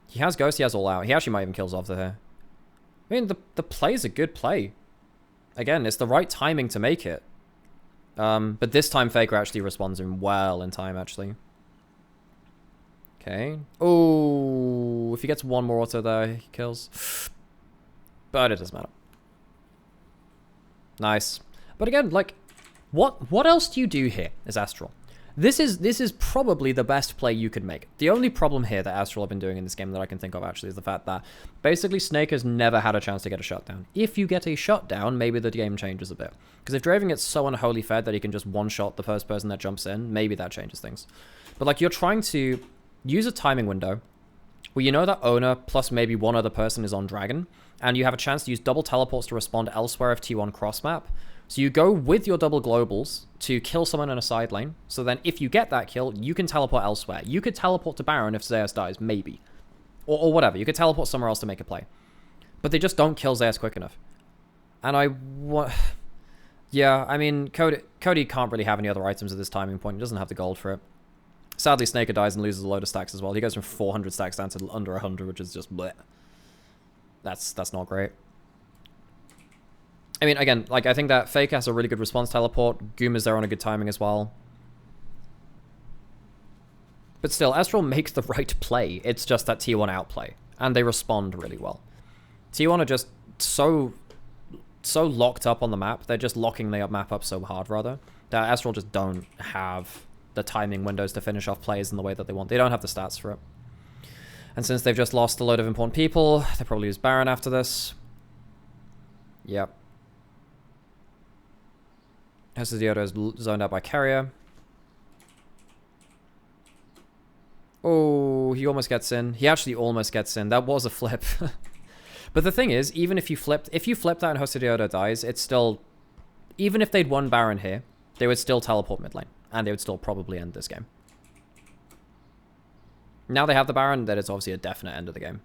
He has Ghost, he has All Out. He actually might even kill Zovta here. I mean, the play's a good play. Again, it's the right timing to make it. But this time Faker actually responds him well in time, actually. Okay. Oh, if he gets one more auto there, he kills. But it doesn't matter. Nice. But again, like... What else do you do here as Estral? This is probably the best play you could make. The only problem here that Estral have been doing in this game that I can think of actually is the fact that basically Snake has never had a chance to get a shutdown. If you get a shutdown, maybe the game changes a bit. Because if Draven gets so unholy fed that he can just one-shot the first person that jumps in, maybe that changes things. But like you're trying to use a timing window where you know that Owner plus maybe one other person is on Dragon, and you have a chance to use double teleports to respond elsewhere if T1 cross map. So you go with your double globals to kill someone in a side lane. So then if you get that kill, you can teleport elsewhere. You could teleport to Baron if Zeus dies, maybe. Or whatever. You could teleport somewhere else to make a play. But they just don't kill Zeus quick enough. And yeah, I mean, Cody can't really have any other items at this timing point. He doesn't have the gold for it. Sadly, Snaker dies and loses a load of stacks as well. He goes from 400 stacks down to under 100, which is just bleh. That's not great. I mean, again, like, I think that Fake has a really good response teleport. Goom is there on a good timing as well. But still, Estral makes the right play. It's just that T1 outplay. And they respond really well. T1 are just so locked up on the map. They're just locking the map up so hard, rather. That Estral just don't have the timing windows to finish off plays in the way that they want. They don't have the stats for it. And since they've just lost a load of important people, they probably use Baron after this. Yep. Hesiodor is zoned out by Carrier. Oh, he almost gets in. He actually almost gets in. That was a flip. But the thing is, even if you flipped that and Hesiodor dies, it's still... Even if they'd won Baron here, they would still teleport mid lane. And they would still probably end this game. Now they have the Baron, then it's obviously a definite end of the game.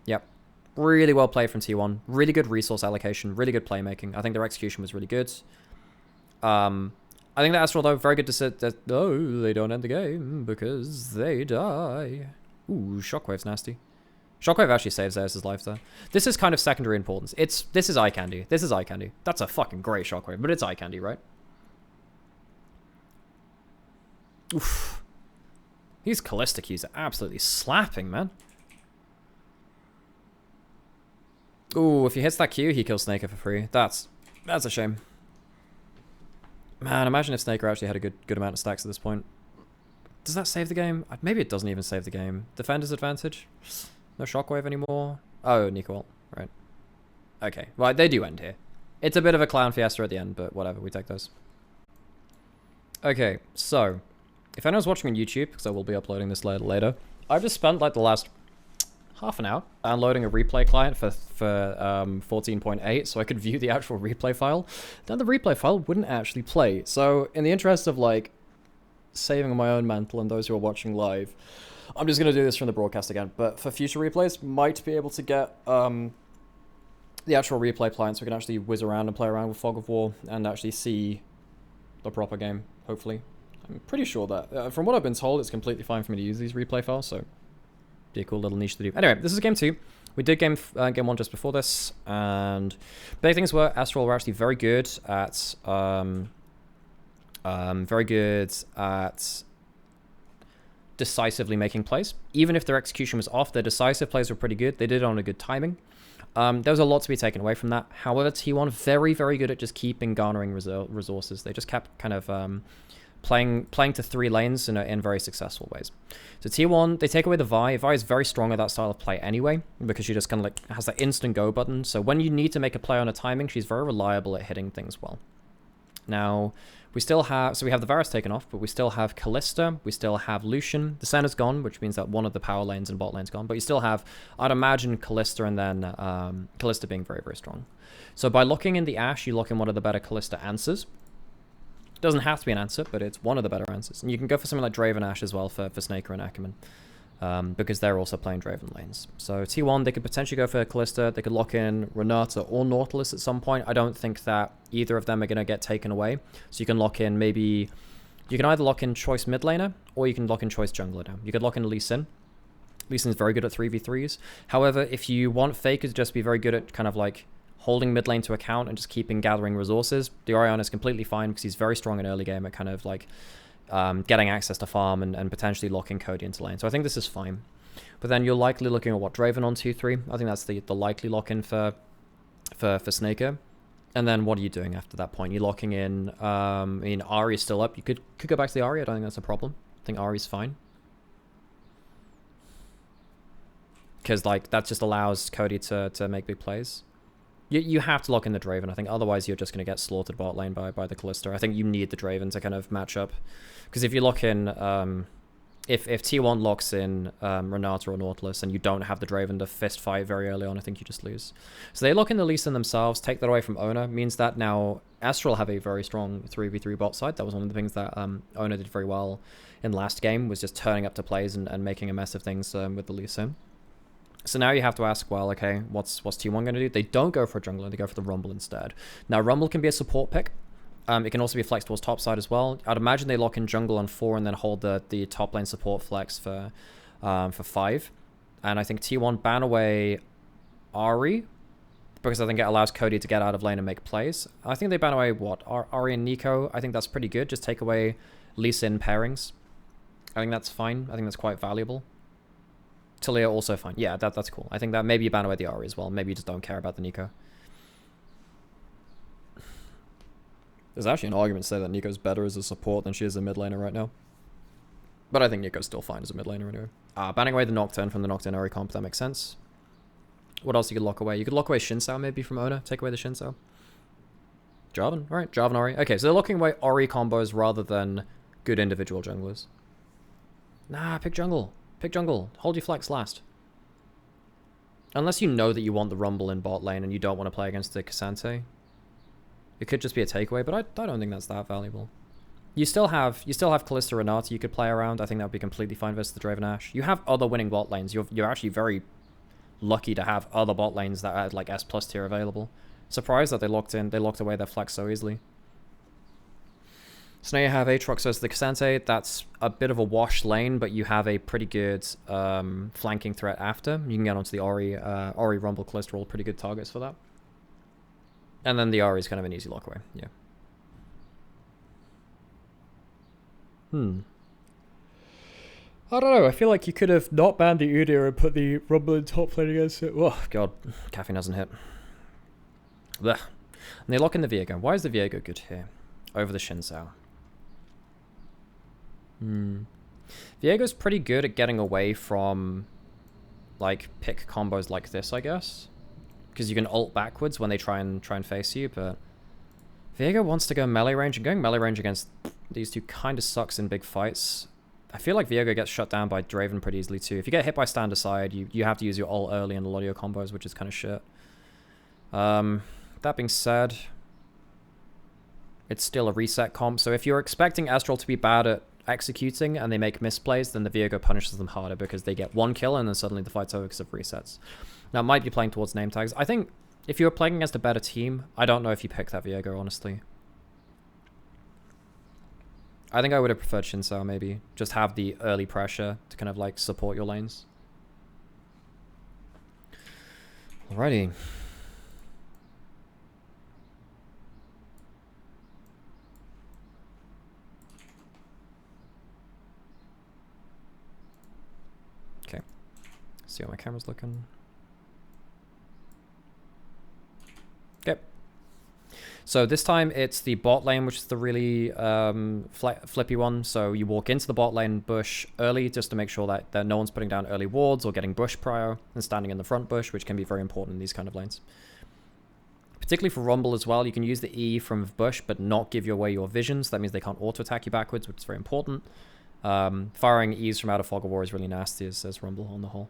Yep. Really well played from T1. Really good resource allocation. Really good playmaking. I think their execution was really good. I think that Estral, though, very good to sit that... Oh, they don't end the game because they die. Ooh, Shockwave's nasty. Shockwave actually saves Zeus' life there. This is kind of secondary importance. This is eye candy. This is eye candy. That's a fucking great Shockwave, but it's eye candy, right? Oof. These Callista Qs are absolutely slapping, man. Ooh, if he hits that Q, he kills Snaker for free. That's a shame. Man, imagine if Snaker actually had a good amount of stacks at this point. Does that save the game? Maybe it doesn't even save the game. Defender's advantage? No Shockwave anymore? Oh, Nico ult. Right. Okay. Right, they do end here. It's a bit of a clown fiesta at the end, but whatever. We take those. Okay, so... If anyone's watching on YouTube, because I will be uploading this later, I've just spent like the last half an hour downloading a replay client for 14.8 so I could view the actual replay file. Then the replay file wouldn't actually play. So in the interest of like saving my own mental and those who are watching live, I'm just going to do this from the broadcast again. But for future replays, might be able to get the actual replay client so we can actually whiz around and play around with Fog of War and actually see the proper game, hopefully. I'm pretty sure that, from what I've been told, it's completely fine for me to use these replay files, so be a cool little niche to do. Anyway, this is game 2. We did game 1 just before this, and big things were Estral were actually very good at decisively making plays. Even if their execution was off, their decisive plays were pretty good. They did it on a good timing. There was a lot to be taken away from that. However, T1 very, very good at just keeping garnering resources. They just kept kind of playing to 3 lanes in very successful ways. So T1, they take away the Vi. Vi is very strong at that style of play anyway, because she just kind of like has that instant go button. So when you need to make a play on a timing, she's very reliable at hitting things well. Now, we still have, so we have the Varus taken off, but we still have Kalista, we still have Lucian. The Senna's gone, which means that one of the power lanes and bot lane's gone, but you still have, I'd imagine, Kalista and then Kalista being very, very strong. So by locking in the Ashe, you lock in one of the better Kalista answers. Doesn't have to be an answer, but it's one of the better answers. And you can go for something like Draven Ashe as well for Snaker and Ackerman. Because they're also playing Draven lanes. So T1, they could potentially go for Kalista. They could lock in Renata or Nautilus at some point. I don't think that either of them are going to get taken away. So you can lock in maybe... You can either lock in choice mid laner, or you can lock in choice jungler now. You could lock in Lee Sin. Lee Sin's very good at 3v3s. However, if you want Faker to just be very good at kind of like holding mid lane to account and just gathering resources, the Orion is completely fine because he's very strong in early game at kind of like... getting access to farm and potentially locking Cody into lane. So I think this is fine. But then you're likely looking at what, Draven on 2-3? I think that's the likely lock-in for Snaker. And then what are you doing after that point? You're locking in, I mean, Ahri's still up. You could go back to the Ahri. I don't think that's a problem. I think Ahri's fine. Because like that just allows Cody to make big plays. You have to lock in the Draven, I think. Otherwise, you're just going to get slaughtered bot lane by the Kalista. I think you need the Draven to kind of match up. Because if you lock in... if T1 locks in Renata or Nautilus and you don't have the Draven to fist fight very early on, I think you just lose. So they lock in the Lee Sin themselves, take that away from Ona. Means that now Estral have a very strong 3v3 bot side. That was one of the things that Ona did very well in last game, was just turning up to plays and making a mess of things with the Lee Sin. So now you have to ask, well, okay, what's T1 going to do? They don't go for a jungler, they go for the Rumble instead. Now, Rumble can be a support pick. It can also be flexed towards top side as well. I'd imagine they lock in jungle on 4 and then hold the top lane support flex for 5. And I think T1 ban away Ahri, because I think it allows Cody to get out of lane and make plays. I think they ban away, what, Ahri and Nico. I think that's pretty good. Just take away Lee Sin pairings. I think that's fine. I think that's quite valuable. Talia also fine. Yeah, that's cool. I think that maybe you ban away the Ahri as well. Maybe you just don't care about the Nico. There's actually an argument to say that Nico's better as a support than she is a mid laner right now. But I think Nico's still fine as a mid laner anyway. Banning away the Nocturne from the Nocturne Ahri comp, that makes sense. What else you could lock away? You could lock away Shinsao maybe from Ona. Take away the Shinsao. Jarvan, right? Jarvan Ahri. Okay, so they're locking away Ahri combos rather than good individual junglers. Nah, pick jungle. Pick jungle. Hold your flex last. Unless you know that you want the Rumble in bot lane and you don't want to play against the Cassante. It could just be a takeaway, but I don't think that's that valuable. You still have Kalista Renata you could play around. I think that would be completely fine versus the Draven Ashe. You have other winning bot lanes. You're actually very lucky to have other bot lanes that are like S+ tier available. Surprised that they locked away their flex so easily. So now you have Aatrox versus the Cassante. That's a bit of a wash lane, but you have a pretty good flanking threat after. You can get onto the Ahri, Rumble, Kalista, all pretty good targets for that. And then the Ahri is kind of an easy lock away. Yeah. I don't know. I feel like you could have not banned the Udyr and put the Rumble in top lane against it. Oh, God. Caffeine hasn't hit. Blech. And they lock in the Viego. Why is the Viego good here? Over the Shinsao. Viego's pretty good at getting away from, like, pick combos like this, I guess. Because you can ult backwards when they try and face you, but Viego wants to go melee range, and going melee range against these two kind of sucks in big fights. I feel like Viego gets shut down by Draven pretty easily too. If you get hit by stand aside, you have to use your ult early in a lot of your combos, which is kind of shit. That being said, it's still a reset comp, so if you're expecting Estral to be bad at executing and they make misplays, then the Viego punishes them harder because they get one kill and then suddenly the fight's over because of resets. Now, it might be playing towards name tags. I think if you're playing against a better team, I don't know if you pick that Viego, honestly. I think I would have preferred Shinsao, maybe. Just have the early pressure to kind of, like, support your lanes. Alrighty. Okay. See how my camera's looking. Okay. So this time it's the bot lane, which is the really flippy one. So you walk into the bot lane bush early just to make sure that no one's putting down early wards or getting bush prio and standing in the front bush, which can be very important in these kind of lanes. Particularly for Rumble as well, you can use the E from bush but not give away your visions. That means they can't auto-attack you backwards, which is very important. Firing E's from out of Fog of War is really nasty, as says Rumble on the whole.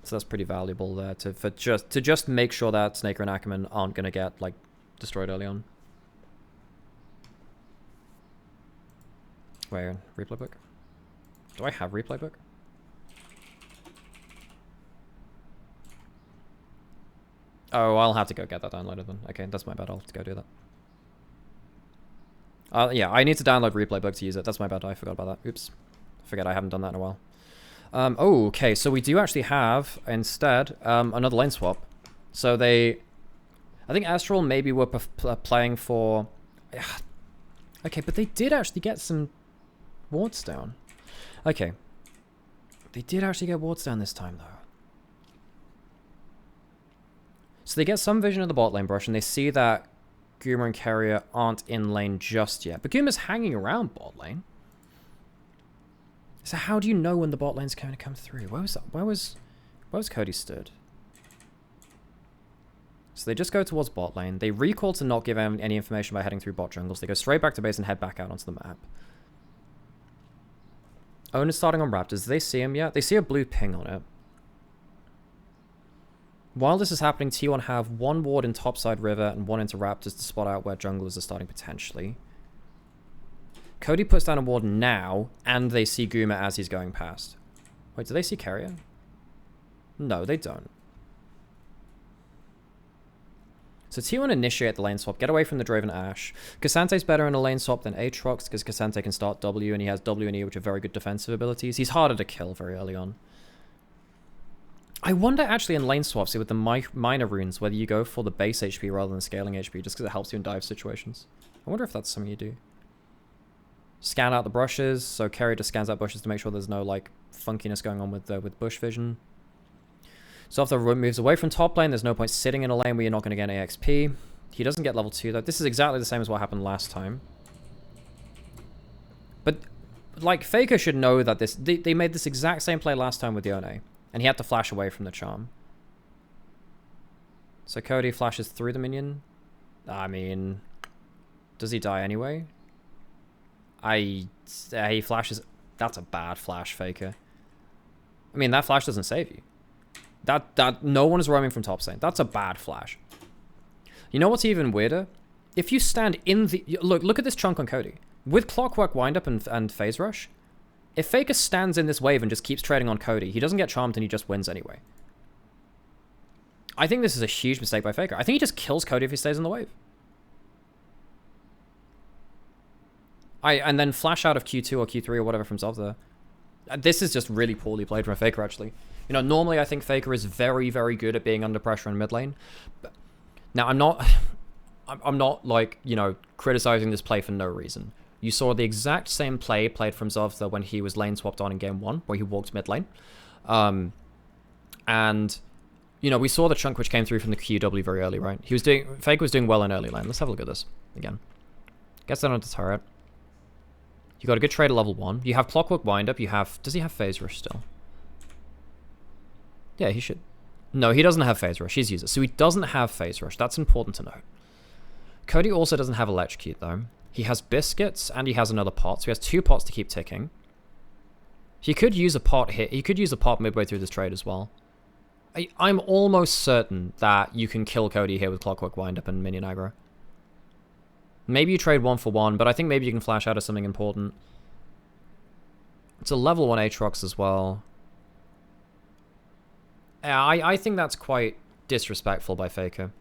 So that's pretty valuable there to just make sure that Snaker and Ackerman aren't gonna get like destroyed early on. Wait, replay book? Do I have replay book? Oh, I'll have to go get that downloaded then. Okay, that's my bad. I'll have to go do that. Yeah, I need to download replay book to use it. That's my bad. I forgot about that. Oops. Forget I haven't done that in a while. Oh, okay, so we do actually have, instead, another lane swap. So I think Estral maybe were playing for... Okay, but they did actually get some wards down. Okay. They did actually get wards down this time, though. So they get some vision of the bot lane brush, and they see that Guma and Carrier aren't in lane just yet. But Guma's hanging around bot lane. So how do you know when the bot lane's going to come through? Where was Cody stood? So they just go towards bot lane. They recall to not give any information by heading through bot jungles. They go straight back to base and head back out onto the map. Owen is starting on Raptors. Do they see him yet? They see a blue ping on it. While this is happening, T1 have one ward in topside river and one into Raptors to spot out where junglers are starting potentially. Cody puts down a ward now, and they see Guma as he's going past. Wait, do they see Carrier? No, they don't. So T1 initiate the lane swap, get away from the Draven Ashe. Cassante's better in a lane swap than Aatrox, because Cassante can start W, and he has W and E, which are very good defensive abilities. He's harder to kill very early on. I wonder actually in lane swaps with the minor runes, whether you go for the base HP rather than scaling HP, just because it helps you in dive situations. I wonder if that's something you do. Scan out the brushes, so Carrier just scans out bushes to make sure there's no like funkiness going on with bush vision. So if the moves away from top lane, there's no point sitting in a lane where you're not going to get an AXP. He doesn't get level 2 though. This is exactly the same as what happened last time. But like Faker should know that they made this exact same play last time with Yone, and he had to flash away from the charm. So Cody flashes through the minion. I mean, does he die anyway? He flashes. That's a bad flash, Faker. I mean, that flash doesn't save you. That no one is roaming from top lane. That's a bad flash. You know what's even weirder? If you stand in the look at this chunk on Cody with Clockwork Windup and Phase Rush. If Faker stands in this wave and just keeps trading on Cody, he doesn't get charmed and he just wins anyway. I think this is a huge mistake by Faker. I think he just kills Cody if he stays in the wave. And then flash out of Q2 or Q3 or whatever from Zov. This is just really poorly played from Faker, actually. You know, normally I think Faker is very, very good at being under pressure in mid lane. But now, I'm not like, you know, criticizing this play for no reason. You saw the exact same play played from Zovtha when he was lane swapped on in game 1, where he walked mid lane. And, you know, we saw the chunk which came through from the QW very early, right? Faker was doing well in early lane. Let's have a look at this again. Gets down onto the turret. You got a good trade at level 1. You have Clockwork Windup. You have... Does he have Phase Rush still? Yeah, he should. No, he doesn't have Phase Rush. He's used it. So he doesn't have Phase Rush. That's important to note. Cody also doesn't have Electrocute, though. He has biscuits and he has another pot, so he has 2 pots to keep ticking. He could use a pot here. He could use a pot midway through this trade as well. I'm almost certain that you can kill Cody here with Clockwork Wind-Up and Minion Aggro. Maybe you trade 1 for 1, but I think maybe you can flash out of something important. It's a level 1 Aatrox as well. Yeah, I think that's quite disrespectful by Faker.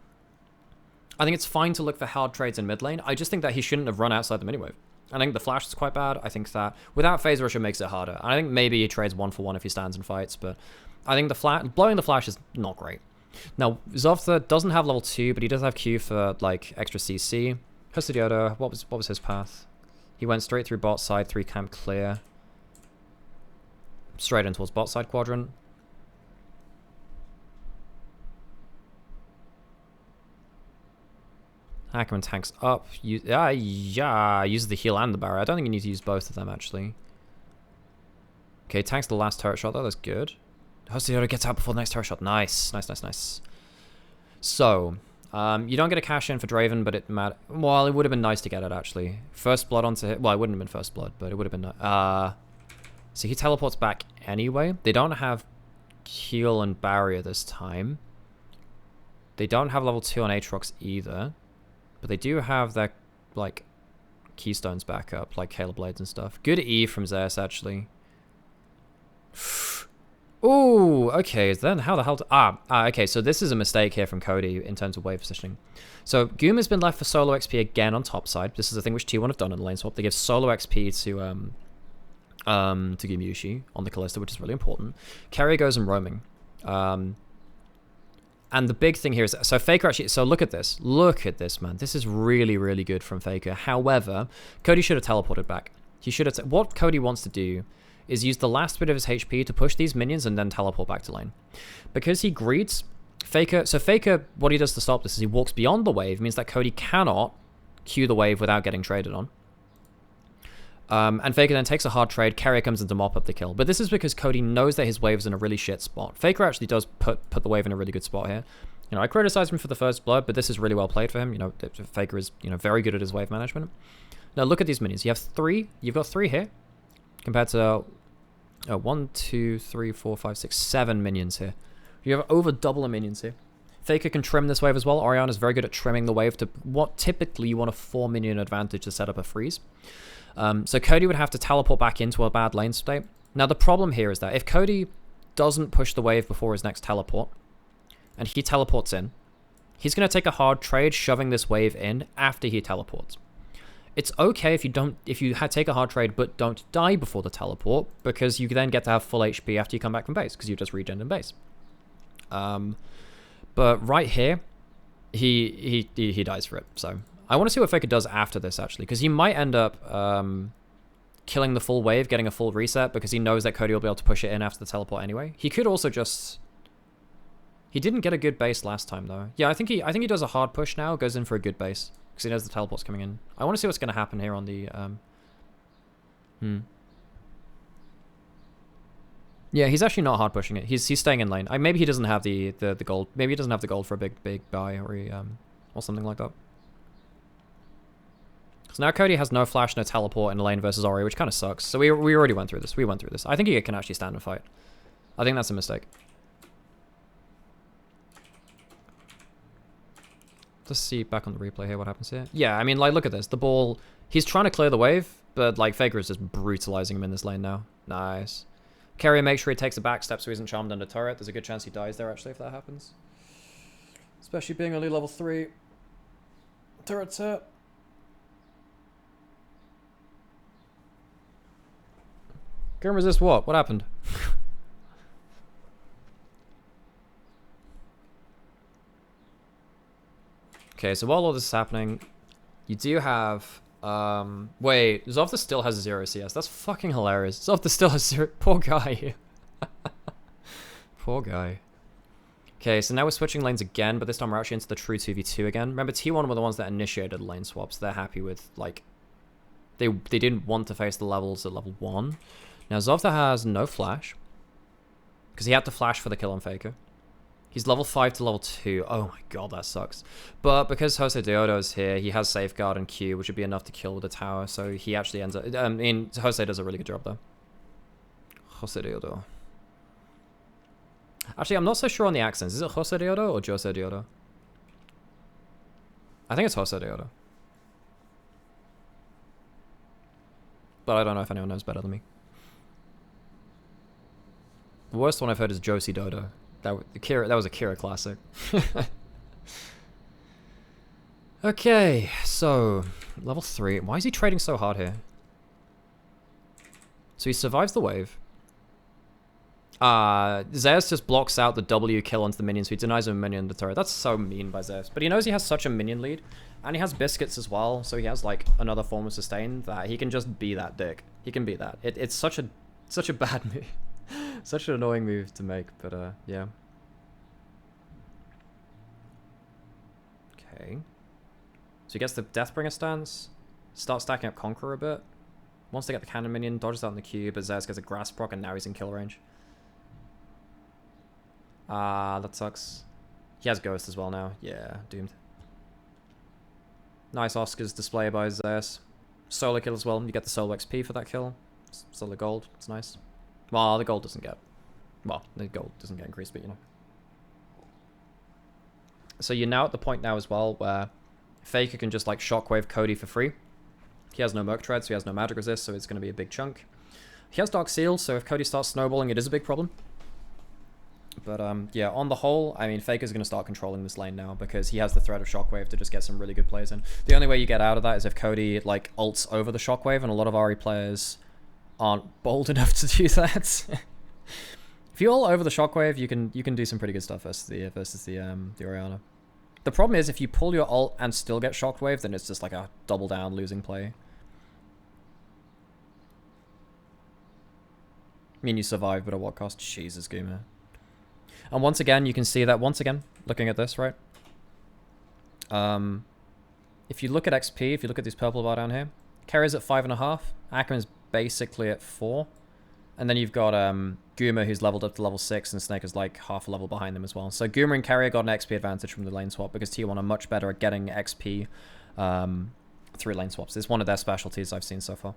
I think it's fine to look for hard trades in mid lane. I just think that he shouldn't have run outside the miniwave. I think the flash is quite bad. I think that without Phase Rush, it makes it harder. I think maybe he trades 1 for 1 if he stands and fights, but I think blowing the flash is not great. Now, Zofta doesn't have level 2, but he does have Q for like extra CC. Hustodioda, what was his path? He went straight through bot side, 3 camp clear. Straight in towards bot side quadrant. Ackerman tanks up. Yeah, uses the heal and the barrier. I don't think you need to use both of them, actually. Okay, tanks the last turret shot, though. That's good. Hostioda gets out before the next turret shot. Nice. Nice. So, you don't get a cash in for Draven, but it matters. Well, it would have been nice to get it, actually. First blood onto him. Well, it wouldn't have been first blood, but it would have been... so he teleports back anyway. They don't have heal and barrier this time. They don't have level 2 on Aatrox either. But they do have their, like, keystones back up, like Kayla Blades and stuff. Good E from Zeus, actually. Ooh, okay, then how the hell... okay, so this is a mistake here from Cody in terms of wave positioning. So, Goom has been left for solo XP again on top side. This is the thing which T1 have done in the lane swap. They give solo XP to Goom Yushi on the Kalista, which is really important. Carrier goes and roaming. And the big thing here is, so Faker actually, so look at this, man. This is really, really good from Faker. However, Cody should have teleported back. He should have, what Cody wants to do is use the last bit of his HP to push these minions and then teleport back to lane. Because he greets, Faker, what he does to stop this is he walks beyond the wave, means that Cody cannot Q the wave without getting traded on. And Faker then takes a hard trade, Carrier comes in to mop up the kill. But this is because Cody knows that his wave's in a really shit spot. Faker actually does put the wave in a really good spot here. You know, I criticize him for the first blood, but this is really well played for him. You know, Faker is, you know, very good at his wave management. Now look at these minions. You have 3, you've got 3 here, compared to 1, 2, 3, 4, 5, 6, 7 minions here. You have over double the minions here. Faker can trim this wave as well. Orianna is very good at trimming the wave to what typically you want a 4 minion advantage to set up a freeze. So Cody would have to teleport back into a bad lane state. Now the problem here is that if Cody doesn't push the wave before his next teleport, and he teleports in, he's going to take a hard trade shoving this wave in after he teleports. It's okay if you take a hard trade but don't die before the teleport, because you then get to have full HP after you come back from base, because you just regen in base. But right here, he dies for it, so... I want to see what Faker does after this, actually, because he might end up killing the full wave, getting a full reset, because he knows that Cody will be able to push it in after the teleport anyway. He could also just... He didn't get a good base last time, though. Yeah, I think he does a hard push now, goes in for a good base, because he knows the teleport's coming in. I want to see what's going to happen here on the... Yeah, he's actually not hard pushing it. He's staying in lane. Maybe he doesn't have the gold. Maybe he doesn't have the gold for a big buy, or something like that. So now Cody has no flash, no teleport in lane versus Ori, which kind of sucks. So we already went through this. I think he can actually stand and fight. I think that's a mistake. Let's see back on the replay here what happens here. Yeah, I mean, like, look at this. The ball, he's trying to clear the wave, but, like, Faker is just brutalizing him in this lane now. Nice. Carrier makes sure he takes a back step so he isn't charmed under turret. There's a good chance he dies there, actually, if that happens. Especially being only level 3. Turret's hit. Can resist what? What happened? Okay, so while all this is happening, you do have... wait, Zofta still has 0 CS. That's fucking hilarious. Zofta still has 0... Poor guy. Poor guy. Okay, so now we're switching lanes again, but this time we're actually into the true 2v2 again. Remember, T1 were the ones that initiated lane swaps. They're happy with, like... They didn't want to face the levels at level 1. Now, Zofta has no flash, because he had to flash for the kill on Faker. He's level 5 to level 2. Oh my god, that sucks. But because Jose Deodo's here, he has Safeguard and Q, which would be enough to kill with a tower. So he actually ends up... I mean, Jose does a really good job, though. Jose Deodo. Actually, I'm not so sure on the accents. Is it Jose Deodo or Jose Deodo? I think it's Jose Deodo. But I don't know if anyone knows better than me. The worst one I've heard is Josie Dodo. That was a Kira classic. Okay, so level 3. Why is he trading so hard here? So he survives the wave. Zeus just blocks out the W kill onto the minion, so he denies him a minion to turret. That's so mean by Zeus. But he knows he has such a minion lead, and he has biscuits as well, so he has like another form of sustain that he can just be that dick. He can be that. It's such a bad move. Such an annoying move to make, but yeah. Okay. So he gets the Deathbringer stance, starts stacking up Conqueror a bit. Wants to get the cannon minion, dodges out in the cube, but Zeus gets a grass proc and now he's in kill range. That sucks. He has Ghost as well now. Yeah, doomed. Nice Oscars display by Zeus. Solo kill as well. You get the solo XP for that kill. Solo gold. It's nice. Well, the gold doesn't get... Well, the gold doesn't get increased, but you know. So you're now at the point now as well where Faker can just like shockwave Cody for free. He has no Merc Tread, so he has no magic resist, so it's going to be a big chunk. He has Dark Seal, so if Cody starts snowballing, it is a big problem. But yeah, on the whole, I mean, Faker's going to start controlling this lane now because he has the threat of Shockwave to just get some really good plays in. The only way you get out of that is if Cody like ults over the Shockwave, and a lot of RE players aren't bold enough to do that. If you ult over the Shockwave, you can do some pretty good stuff versus the Orianna. The problem is if you pull your ult and still get Shockwave, then it's just like a double down losing play. I mean, you survive, but at what cost? Jesus, Goomer. And once again, you can see that, looking at this, right? If you look at XP, if you look at this purple bar down here, Carrier's at 5.5, Ackerman's basically at 4. And then you've got Goomer, who's leveled up to level 6, and Snake is like half a level behind them as well. So Goomer and Carrier got an XP advantage from the lane swap because T1 are much better at getting XP through lane swaps. It's one of their specialties I've seen so far.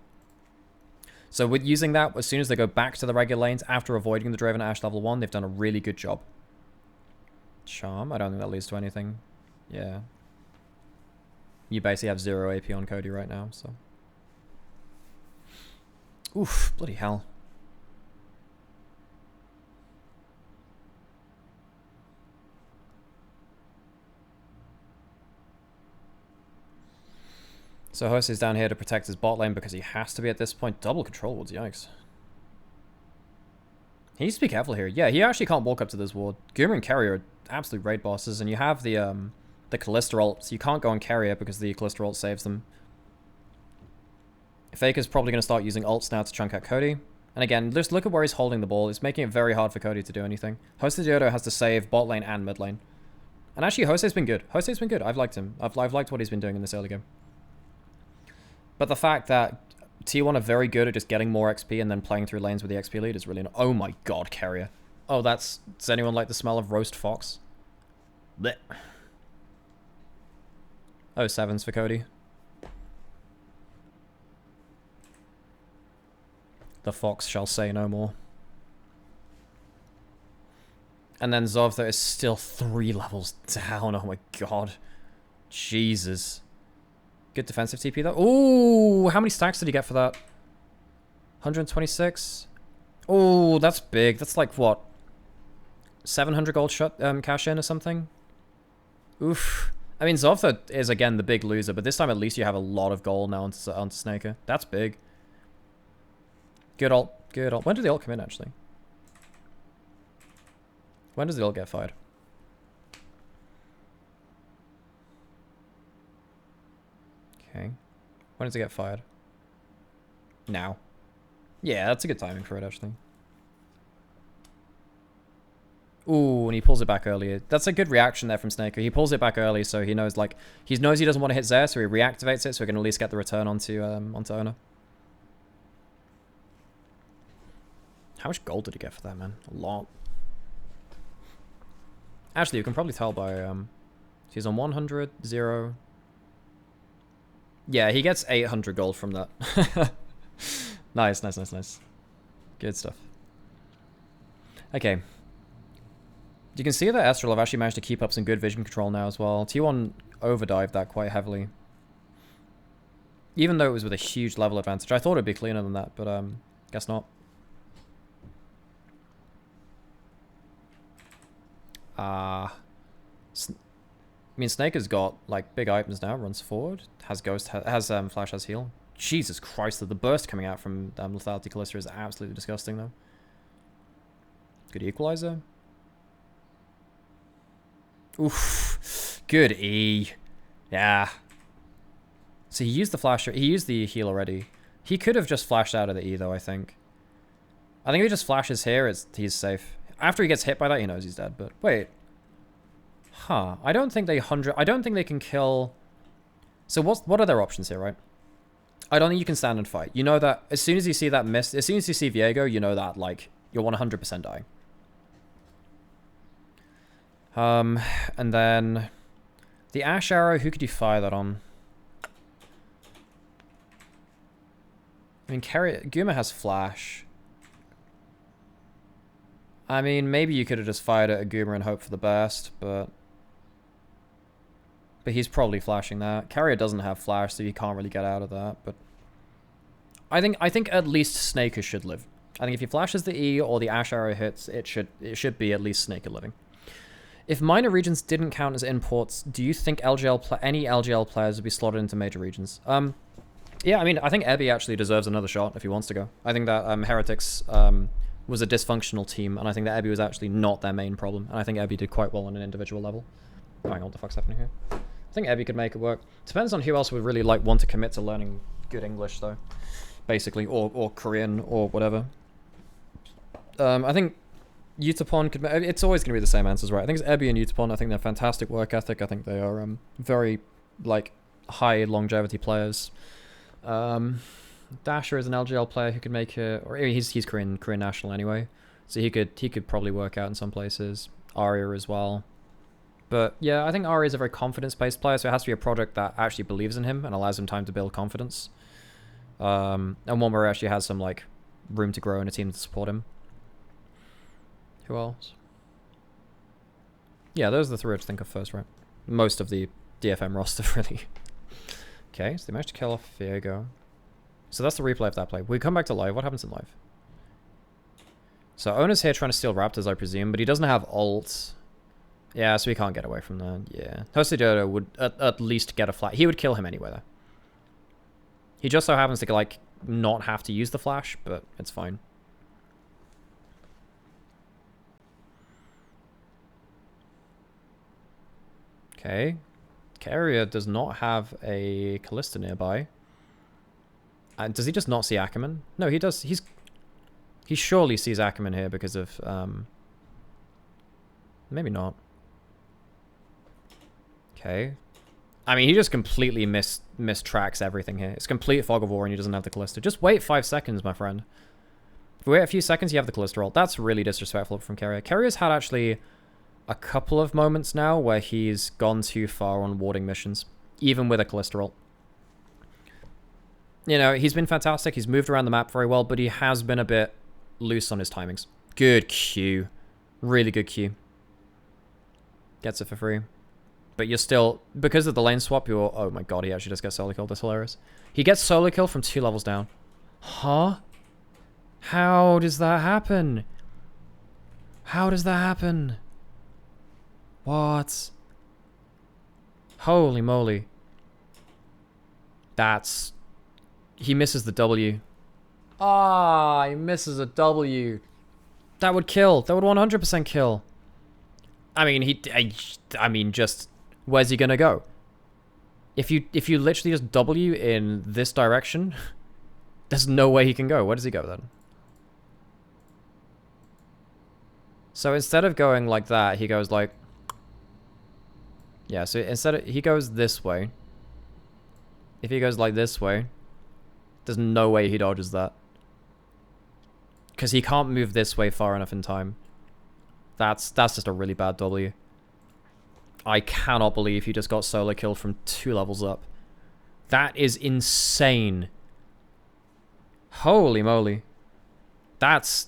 So with using that, as soon as they go back to the regular lanes after avoiding the Draven Ash level 1, they've done a really good job. Charm? I don't think that leads to anything. Yeah. You basically have 0 AP on Cody right now, so. Oof, bloody hell. So Host is down here to protect his bot lane because he has to be at this point. Double control wards, yikes. He needs to be careful here. Yeah, he actually can't walk up to this ward. Goomer and Carrier are absolute raid bosses, and you have the Callista ult, so you can't go on Carrier because the Callista ult saves them. Faker's probably going to start using ults now to chunk out Cody. And again, just look at where he's holding the ball. It's making it very hard for Cody to do anything. Jose Deodo has to save bot lane and mid lane. And actually, Jose's been good. Jose's been good. I've liked him. I've liked what he's been doing in this early game. But the fact that T1 are very good at just getting more XP and then playing through lanes with the XP lead is really... Oh my god, Carrier. Oh, that's... Does anyone like the smell of roast fox? Blech. Oh, 7s for Cody. The fox shall say no more. And then Zovtha is still 3 levels down. Oh my god. Jesus. Good defensive TP though. Ooh, how many stacks did he get for that? 126. Oh, that's big. That's like what? 700 gold shot cash in or something? Oof. I mean, Zovtha is again the big loser, but this time at least you have a lot of gold now onto Snaker. That's big. Good ult. Good ult. When did the ult come in actually? When does the ult get fired? Okay. When does it get fired? Now. Yeah, that's a good timing for it, actually. Ooh, and he pulls it back early. That's a good reaction there from Snaker. He pulls it back early, so he knows, like... He knows he doesn't want to hit Zaya, so he reactivates it, so he can at least get the return onto Ona. How much gold did he get for that, man? A lot. Actually, you can probably tell by, he's on 100, 0. Yeah, he gets 800 gold from that. Nice, nice, nice, nice. Good stuff. Okay. You can see that Estral have actually managed to keep up some good vision control now as well. T1 overdived that quite heavily. Even though it was with a huge level advantage. I thought it'd be cleaner than that, but guess not. I mean, Snake has got like big items now, runs forward, has Ghost, has Flash, has heal. Jesus Christ, the burst coming out from Lethality Callista is absolutely disgusting though. Good equalizer. Oof. Good E. Yeah. So he used the flash, he used the heal already. He could have just flashed out of the E though, I think. I think if he just flashes here, he's safe. After he gets hit by that, he knows he's dead, but wait. Huh. I don't think they can kill. So what are their options here, right? I don't think you can stand and fight. You know that as soon as you see that mist, as soon as you see Viego, you know that like you'll 100% die. And then the Ash Arrow, who could you fire that on? I mean, Guma has flash. I mean, maybe you could have just fired at a Guma and hoped for the best, but he's probably flashing that. Carrier doesn't have flash, so you can't really get out of that, but I think at least Snaker should live. I think if he flashes the E or the Ash Arrow hits, it should be at least Snaker living. If minor regions didn't count as imports, do you think any LGL players would be slotted into major regions? Yeah, I mean, I think Ebby actually deserves another shot if he wants to go. I think that Heretics was a dysfunctional team, and I think that Ebby was actually not their main problem. And I think Ebby did quite well on an individual level. Oh, hang on, what the fuck's happening here? I think Ebby could make it work. Depends on who else would really like want to commit to learning good English, though. Basically, or Korean, or whatever. I think Utapon could... It's always going to be the same answers, right? I think it's Ebby and Utapon. I think they're fantastic work ethic. I think they are very, like, high longevity players. Dasher is an LGL player who could make it... Or he's Korean national anyway. So he could probably work out in some places. Arya as well. But yeah, I think Arya is a very confidence-based player, so it has to be a project that actually believes in him and allows him time to build confidence. And one where he actually has some, like, room to grow and a team to support him. Who else? Yeah, those are the three I'd think of first, right? Most of the DFM roster, really. Okay, so they managed to kill off Viego. So that's the replay of that play. We come back to live. What happens in live? So Owner's here trying to steal Raptors, I presume, but he doesn't have ult. Yeah, so he can't get away from that. Yeah. Hosidodo would at least get a flash. He would kill him anyway, though. He just so happens to, like, not have to use the flash, but it's fine. Okay. Carrier does not have a Callista nearby. And does he just not see Ackerman? No, he does. He surely sees Ackerman here because of... maybe not. Okay. I mean, he just completely mistracks everything here. It's complete fog of war and he doesn't have the Callista. Just wait 5 seconds, my friend. If we wait a few seconds, you have the Callista ult. That's really disrespectful from Carrier. Carrier's had actually a couple of moments now where he's gone too far on warding missions, even with a Callista ult. You know, he's been fantastic. He's moved around the map very well, but he has been a bit loose on his timings. Good Q. Really good Q. Gets it for free. But you're still... Because of the lane swap, you're... Oh my god, he actually just gets solo kill. That's hilarious. He gets solo kill from 2 levels down. Huh? How does that happen? How does that happen? What? Holy moly. That's... He misses the W. Ah, he misses a W. That would kill. That would 100% kill. I mean, I mean, just... Where's he gonna go? If you literally just W in this direction, there's no way he can go. Where does he go then? So instead of going like that, he goes like... Yeah, so instead of... He goes this way. If he goes like this way, there's no way he dodges that. Because he can't move this way far enough in time. That's just a really bad W. I cannot believe he just got solo killed from 2 levels up. That is insane. Holy moly. That's...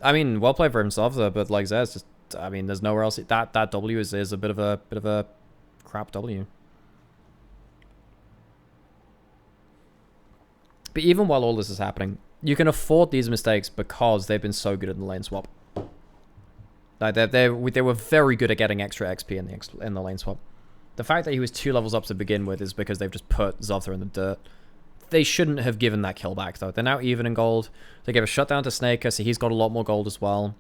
I mean, well played for himself there, but like Zed's just... I mean, there's nowhere else... That W is a bit of a crap W. But even while all this is happening, you can afford these mistakes because they've been so good in the lane swap. Like they were very good at getting extra XP in the lane swap. The fact that he was 2 levels up to begin with is because they've just put Zotha in the dirt. They shouldn't have given that kill back, though. They're now even in gold. They gave a shutdown to Snaker, so he's got a lot more gold as well.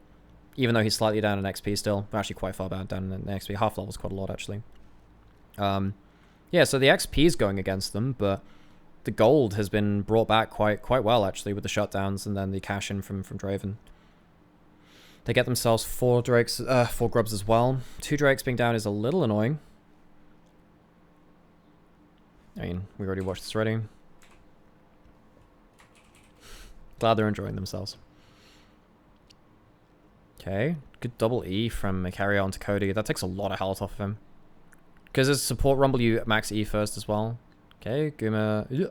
Even though he's slightly down in XP still. Actually, quite far down in XP. Half level's quite a lot, actually. Yeah, so the XP is going against them, but the gold has been brought back quite well, actually, with the shutdowns and then the cash-in from Draven. They get themselves 4 Drakes, 4 Grubs as well. 2 Drakes being down is a little annoying. I mean, we already watched this already. Glad they're enjoying themselves. Okay, good double E from Macario onto Cody. That takes a lot of health off of him. Because as support Rumble, you max E first as well. Okay, Guma. Yeah.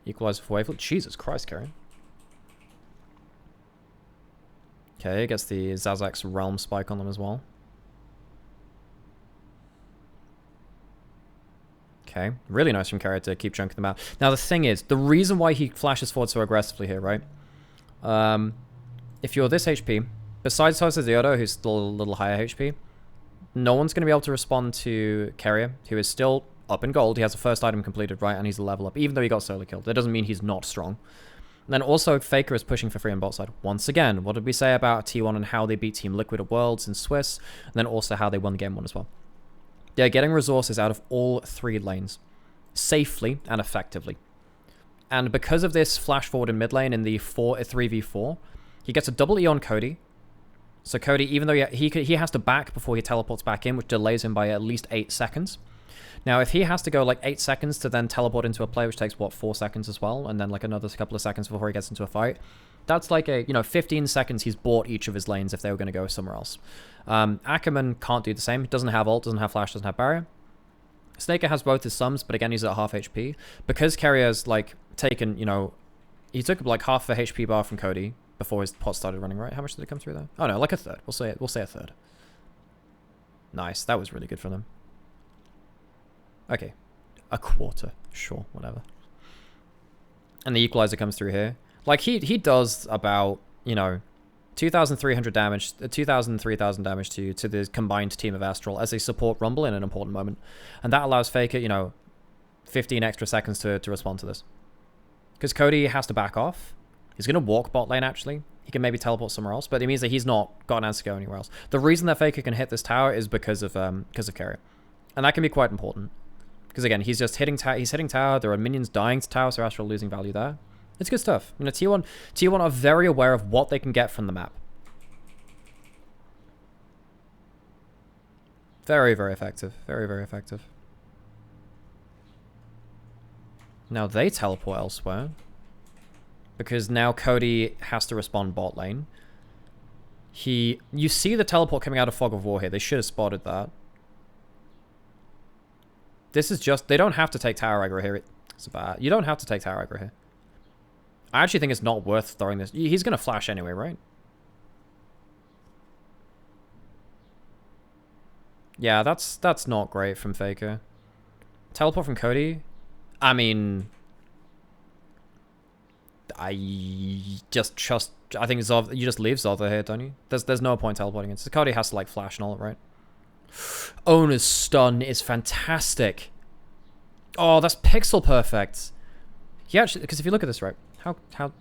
Equalizer for Wavelet. Jesus Christ, Carrion. Okay, gets the Zazak's Realm Spike on them as well. Okay, really nice from Carrier to keep chunking them out. Now the thing is, the reason why he flashes forward so aggressively here, right? If you're this HP, besides Hosa who's still a little higher HP, no one's going to be able to respond to Carrier, who is still up in gold. He has the first item completed, right? And he's a level up, even though he got solo killed. That doesn't mean he's not strong. And then also, Faker is pushing for free on bot side. Once again, what did we say about T1 and how they beat Team Liquid at Worlds in Swiss? And then also how they won game 1 as well. They're getting resources out of all 3 lanes. Safely and effectively. And because of this flash forward in mid lane in the 3v4, he gets a double E on Cody. So Cody, even though he has to back before he teleports back in, which delays him by at least 8 seconds. Now, if he has to go like 8 seconds to then teleport into a play, which takes, what, 4 seconds as well, and then like another couple of seconds before he gets into a fight, that's like a, 15 seconds he's bought each of his lanes if they were going to go somewhere else. Ackerman can't do the same. He doesn't have ult, doesn't have flash, doesn't have barrier. Snaker has both his sums, but again, he's at half HP. Because Carrier's like taken, he took like half a HP bar from Cody before his pot started running, right? How much did it come through there? Oh no, like a third. We'll say a third. Nice, that was really good for them. Okay, a quarter, sure, whatever. And the equalizer comes through here. Like he does about 2,300 damage, 2,000, 3,000 damage to the combined team of Estral as they support Rumble in an important moment, and that allows Faker 15 extra seconds to respond to this. Because Cody has to back off. He's gonna walk bot lane actually. He can maybe teleport somewhere else, but it means that he's not got an answer to go anywhere else. The reason that Faker can hit this tower is because of Carrier, and that can be quite important. Because again, he's just hitting tower. There are minions dying to tower, so Astral losing value there. It's good stuff. T1 are very aware of what they can get from the map. Very, very effective. Very, very effective. Now they teleport elsewhere. Because now Cody has to respond bot lane. You see the teleport coming out of Fog of War here. They should have spotted that. This is just... They don't have to take tower aggro here. It's bad. You don't have to take tower aggro here. I actually think it's not worth throwing this. He's going to flash anyway, right? Yeah, that's not great from Faker. Teleport from Cody? I mean... I just trust... I think Zov, you just leave Zotha here, don't you? There's no point teleporting it. So Cody has to like flash and all, right? Owner's stun is fantastic. Oh, that's pixel perfect. He actually... Because if you look at this, right? How...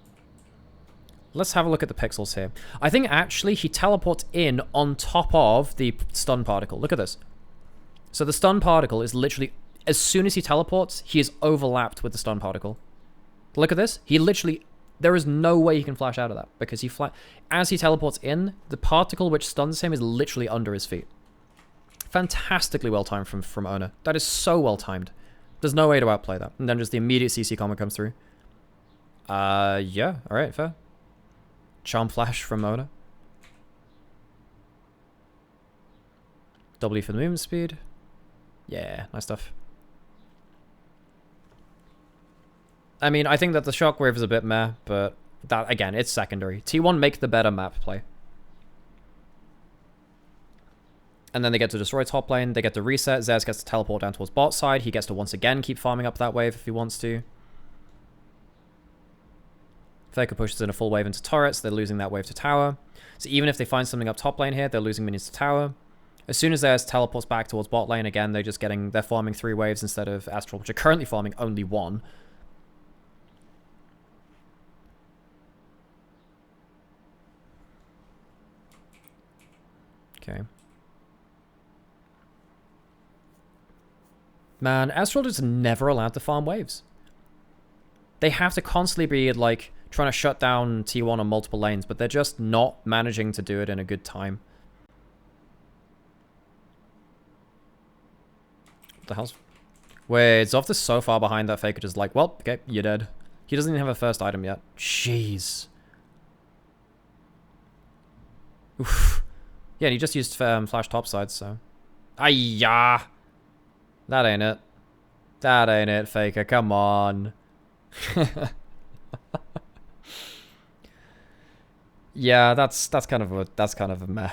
Let's have a look at the pixels here. I think actually he teleports in on top of the stun particle. Look at this. So the stun particle is literally... As soon as he teleports, he is overlapped with the stun particle. Look at this. He literally... There is no way he can flash out of that. Because as he teleports in, the particle which stuns him is literally under his feet. Fantastically well timed from Owner. That is so well timed. There's no way to outplay that. And then just the immediate CC comment comes through. Yeah. Alright, fair. Charm flash from Owner. W for the movement speed. Yeah, nice stuff. I mean, I think that the shockwave is a bit meh, but that, again, it's secondary. T1 make the better map play. And then they get to destroy top lane. They get to reset. Zez gets to teleport down towards bot side. He gets to once again keep farming up that wave if he wants to. Faker pushes in a full wave into turrets. They're losing that wave to tower. So even if they find something up top lane here, they're losing minions to tower. As soon as Zez teleports back towards bot lane, again, they're farming 3 waves instead of Estral, which are currently farming only 1. Okay. Man, Estral is never allowed to farm waves. They have to constantly be, like, trying to shut down T1 on multiple lanes, but they're just not managing to do it in a good time. What the hell's... Wait, Zofta's so far behind that Faker just like, well, okay, you're dead. He doesn't even have a first item yet. Jeez. Oof. Yeah, and he just used flash topside, so... Aiyah! That ain't it. That ain't it, Faker. Come on. Yeah, that's kind of a meh.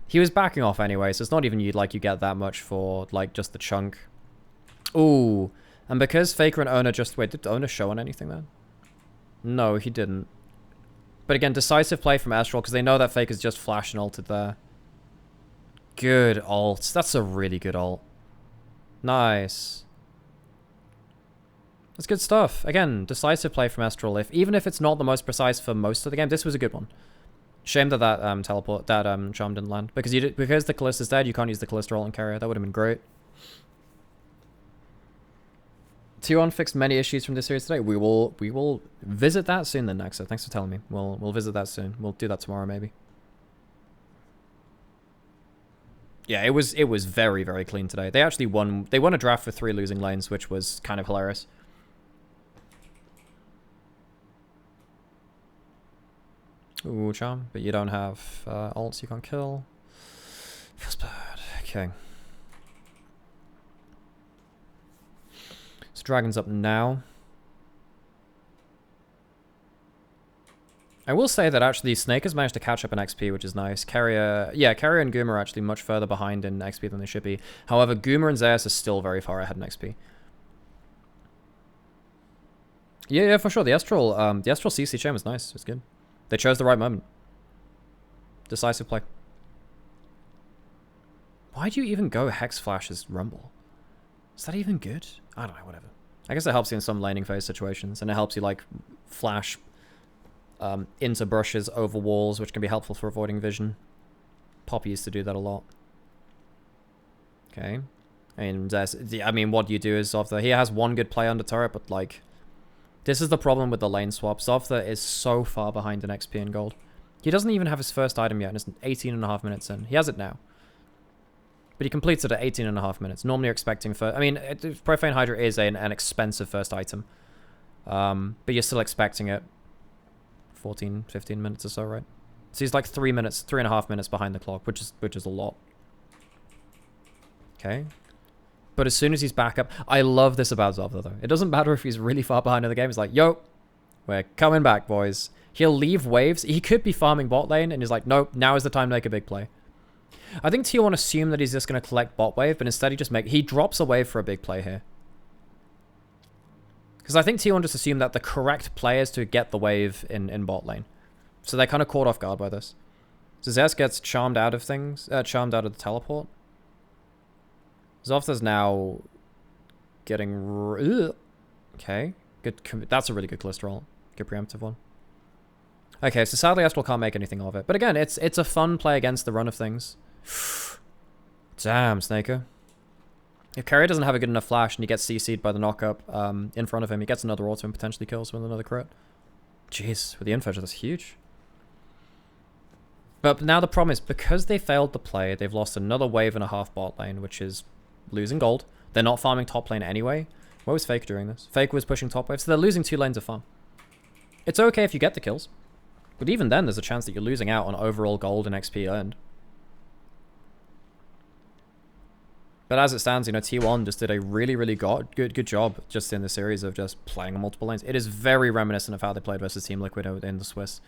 He was backing off anyway, so it's not even you get that much for like just the chunk. Ooh, and because Faker and Ona just wait, did Ona show on anything then? No, he didn't. But again, decisive play from Estral because they know that Faker's just flash and ulted there. Good ult. That's a really good ult. Nice. That's good stuff. Again, decisive play from Estral. Even if it's not the most precise for most of the game, this was a good one. Shame that charm didn't land because the Callista's dead. You can't use the Callista ult on carrier. That would have been great. T1 fixed many issues from this series today. We will visit that soon then, Nexa. Thanks for telling me. We'll visit that soon. We'll do that tomorrow maybe. Yeah, it was very, very clean today. They actually won. They won a draft with 3 losing lanes, which was kind of hilarious. Ooh, charm, but you don't have ults you can't kill. Feels bad. Okay. So Dragon's up now. I will say that actually Snake has managed to catch up in XP, which is nice. Carrier and Goomer are actually much further behind in XP than they should be. However, Goomer and Zeus are still very far ahead in XP. Yeah, for sure. The Estral CC chain was nice. It's good. They chose the right moment. Decisive play. Why do you even go Hex Flash as Rumble? Is that even good? I don't know, whatever. I guess it helps you in some laning phase situations, and it helps you, like, flash into brushes over walls, which can be helpful for avoiding vision. Poppy used to do that a lot. Okay. I mean, what you do is Zofta. He has one good play under turret, but, like... This is the problem with the lane swap. Zofta is so far behind in XP and gold. He doesn't even have his first item yet, and it's 18.5 minutes in. He has it now. But he completes it at 18.5 minutes. Normally you're expecting... I mean, Profane Hydra is an expensive first item. But you're still expecting it 14, 15 minutes or so, right? So he's like 3.5 minutes behind the clock, which is a lot. Okay. But as soon as he's back up... I love this about Zofta, though. It doesn't matter if he's really far behind in the game. It's like, yo, we're coming back, boys. He'll leave waves. He could be farming bot lane, and he's like, nope, now is the time to make a big play. I think T1 assumed that he's just going to collect bot wave, but instead he drops a wave for a big play here. Because I think T1 just assumed that the correct play is to get the wave in bot lane. So they're kind of caught off guard by this. So Zez gets charmed out of things, charmed out of the teleport. Zofta's now getting... Okay. Good. That's a really good cholesterol. Good preemptive one. Okay, so sadly Estral can't make anything of it. But again, it's a fun play against the run of things. Damn, Snaker. If Carrier doesn't have a good enough flash and he gets CC'd by the knockup in front of him, he gets another auto and potentially kills with another crit. Jeez, with the info, that's huge. But now the problem is, because they failed the play, they've lost another wave and a half bot lane, which is losing gold. They're not farming top lane anyway. Where was Fake during this? Fake was pushing top wave, so they're losing 2 lanes of farm. It's okay if you get the kills. But even then, there's a chance that you're losing out on overall gold and XP earned. But as it stands, you know, T1 just did a really good job just in the series of just playing on multiple lanes. It is very reminiscent of how they played versus Team Liquid in the Swiss,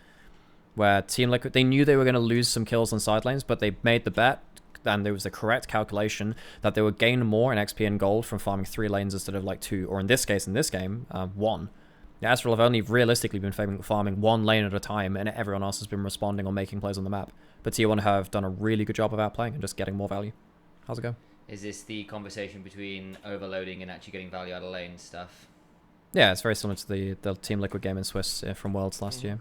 where Team Liquid, they knew they were going to lose some kills on side lanes, but they made the bet, and there was the correct calculation that they would gain more in XP and gold from farming 3 lanes instead of like 2, or in this case, in this game, 1. The Estral have only realistically been farming 1 lane at a time, and everyone else has been responding or making plays on the map. But T1 have done a really good job of outplaying and just getting more value. How's it go? Is this the conversation between overloading and actually getting value out of lane stuff? Yeah, it's very similar to the Team Liquid game in Swiss from Worlds last year.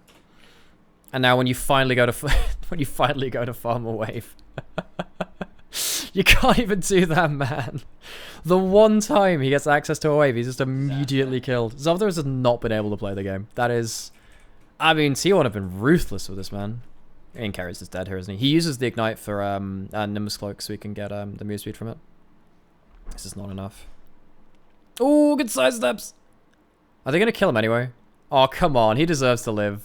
And now when you finally go to farm a wave, you can't even do that, man. The one time he gets access to a wave, he's just immediately killed. Zovdar has not been able to play the game. That is, I mean, T1 have been ruthless with this, man. I mean, Carries is dead here, isn't he? He uses the Ignite for Nimbus Cloak so he can get the move speed from it. This is not enough. Oh, good side steps. Are they going to kill him anyway? Oh, come on. He deserves to live.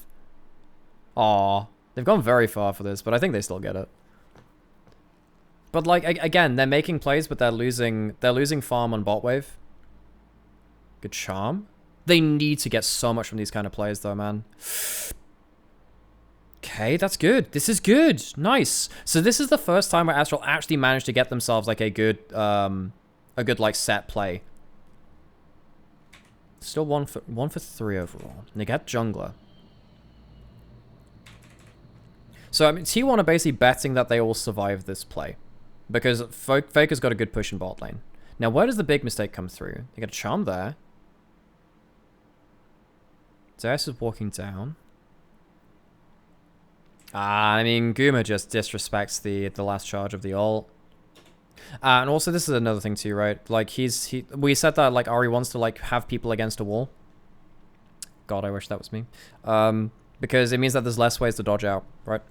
Aw. They've gone very far for this, but I think they still get it. But, like, again, they're making plays, but they're losing farm on bot wave. Good charm. They need to get so much from these kind of plays, though, man. Okay, that's good. This is good. Nice. So this is the first time where Estral actually managed to get themselves, like, a good, like, set play. Still 1 for 3 overall. And they get jungler. So, I mean, T1 are basically betting that they all survive this play. Because Faker's got a good push in bot lane. Now, where does the big mistake come through? They get a charm there. Zeus is walking down. I mean, Guma just disrespects the last charge of the ult. And also, this is another thing too, right? Like, we said that, like, Ari wants to, like, have people against a wall. God, I wish that was me. Because it means that there's less ways to dodge out, right?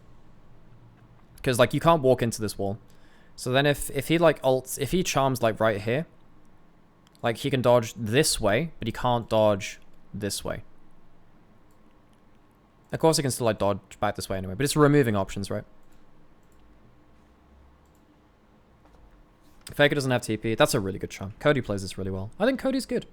Because, like, you can't walk into this wall. So then if he, like, if he charms, like, right here, like, he can dodge this way, but he can't dodge this way. Of course, he can still, like, dodge back this way anyway, but it's removing options, right? Faker doesn't have TP. That's a really good charm. Cody plays this really well. I think Cody's good.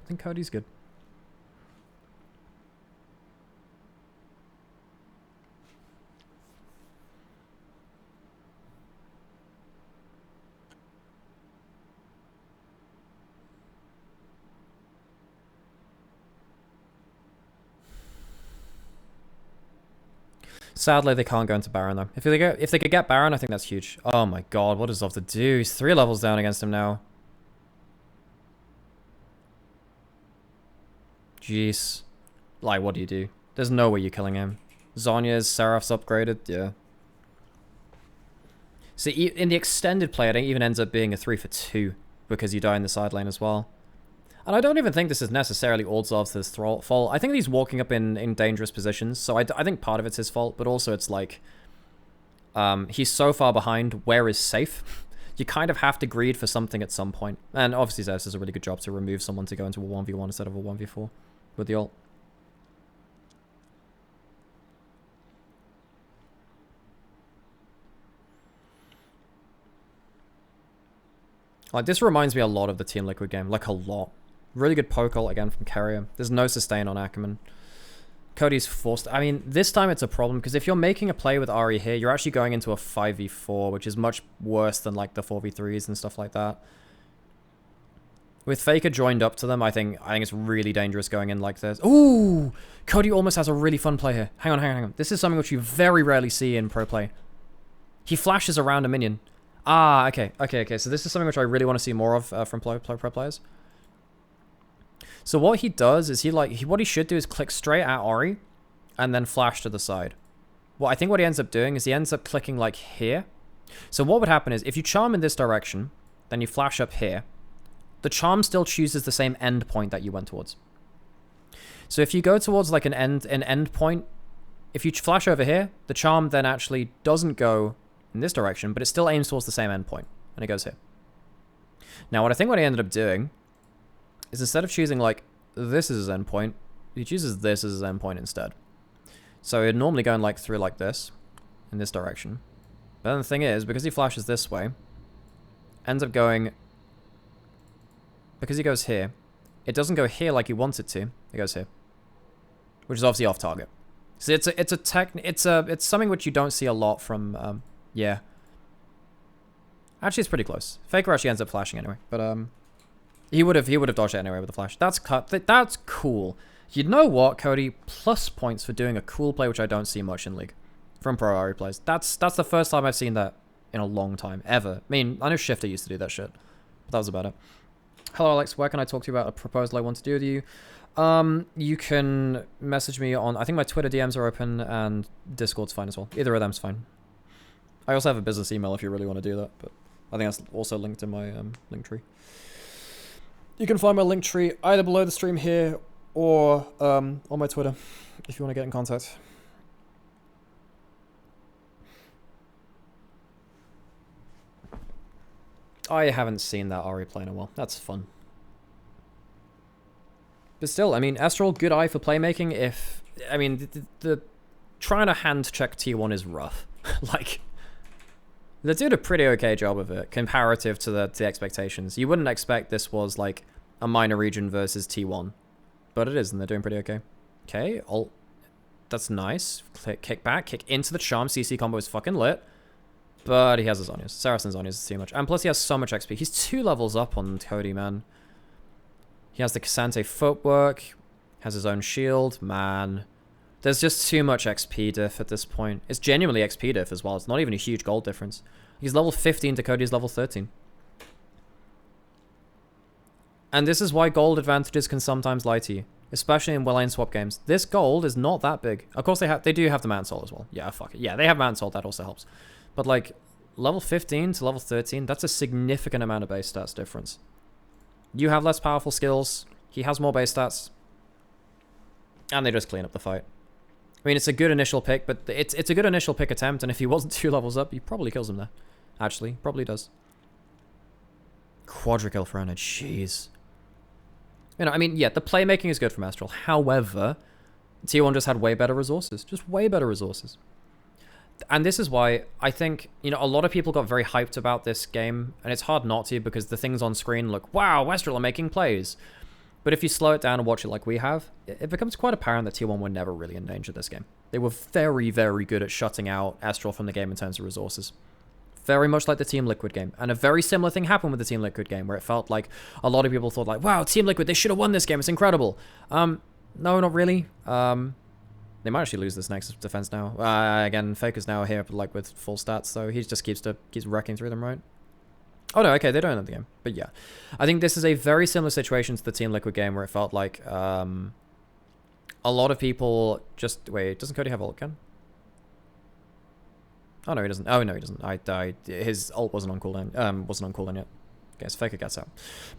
Sadly, they can't go into Baron, though. If they could get Baron, I think that's huge. Oh my god, what does Zov to do? He's 3 levels down against him now. Jeez. Like, what do you do? There's no way you're killing him. Zhonya's, Seraph's upgraded, yeah. See, in the extended play, it even ends up being a 3 for 2 because you die in the side lane as well. And I don't even think this is necessarily all Zov's fault. I think he's walking up in dangerous positions, so I think part of it's his fault, but also it's like, he's so far behind where is safe. You kind of have to greed for something at some point. And obviously Zeus does a really good job to remove someone to go into a 1v1 instead of a 1v4 with the ult. Like, this reminds me a lot of the Team Liquid game, like a lot. Really good poke ult again from Carrier. There's no sustain on Ackerman. Cody's forced. I mean, this time it's a problem because if you're making a play with Ari here, you're actually going into a 5v4, which is much worse than like the 4v3s and stuff like that. With Faker joined up to them, I think it's really dangerous going in like this. Ooh! Cody almost has a really fun play here. Hang on. This is something which you very rarely see in pro play. He flashes around a minion. Ah, okay. So this is something which I really want to see more of from pro players. So what he does is what he should do is click straight at Ori and then flash to the side. Well, I think what he ends up doing is he ends up clicking like here. So what would happen is if you charm in this direction, then you flash up here, the charm still chooses the same end point that you went towards. So if you go towards like an end point, if you flash over here, the charm then actually doesn't go in this direction, but it still aims towards the same end point, and it goes here. Now, what he ended up doing is instead of choosing like this as his endpoint, he chooses this as his endpoint instead. So he'd normally go like through like this, in this direction. But then the thing is, because he flashes this way, ends up going because he goes here, it doesn't go here like you want it to. It goes here, which is obviously off target. So it's something which you don't see a lot from, yeah. Actually, it's pretty close. Faker actually ends up flashing anyway, but he would have dodged it anyway with the flash. That's cool. You know what, Cody? Plus points for doing a cool play, which I don't see much in League from pro Ari players. That's the first time I've seen that in a long time, ever. I mean, I know Shifter used to do that shit, but that was about it. Hello, Alex. Where can I talk to you about a proposal I want to do with you? You can message me on, I think my Twitter DMs are open, and Discord's fine as well. Either of them's fine. I also have a business email if you really want to do that, but I think that's also linked in my link tree. You can find my link tree either below the stream here or on my Twitter if you want to get in contact. I haven't seen that Ari play in a while. That's fun. But still, I mean, Estral, good eye for playmaking. If, I mean, the trying to hand check T1 is rough. Like, they did a pretty okay job of it, comparative to the expectations. You wouldn't expect this was, like, a minor region versus T1. But it is, and they're doing pretty okay. Okay, ult. That's nice. Kick back, kick into the charm. CC combo is fucking lit. But he has his Zhonya's. Saracen's Zhonya's is too much. And plus he has so much XP. He's 2 levels up on Cody, man. He has the Cassante footwork. Has his own shield. Man. There's just too much XP diff at this point. It's genuinely XP diff as well. It's not even a huge gold difference. He's level 15 to Cody's level 13. And this is why gold advantages can sometimes lie to you. Especially in well-lane swap games. This gold is not that big. Of course they do have the Mountain Soul as well. Yeah, fuck it. Yeah, they have Mountain Soul. That also helps. But like, level 15 to level 13, that's a significant amount of base stats difference. You have less powerful skills. He has more base stats. And they just clean up the fight. I mean, it's a good initial pick, but it's a good initial pick attempt, and if he wasn't 2 levels up, he probably kills him there. Actually, probably does. Quadra-kill for Ana, jeez. You know, I mean, yeah, the playmaking is good from Estral. However, T1 just had way better resources. Just way better resources. And this is why I think, you know, a lot of people got very hyped about this game, and it's hard not to because the things on screen look, wow, Estral are making plays. But if you slow it down and watch it like we have, it becomes quite apparent that T1 were never really in danger this game. They were very, very good at shutting out Estral from the game in terms of resources. Very much like the Team Liquid game. And a very similar thing happened with the Team Liquid game, where it felt like a lot of people thought like, wow, Team Liquid, they should have won this game, it's incredible. No, not really. They might actually lose this next defense now. Again, Faker's now here like with full stats, so he just keeps wrecking through them, right? Oh no, okay, they don't end the game. But yeah. I think this is a very similar situation to the Team Liquid game where it felt like a lot of people just... Wait, doesn't Cody have ult again? Oh no, he doesn't. Oh no, he doesn't. His ult wasn't on cooldown. Wasn't on cooldown yet. Okay, so Faker gets out.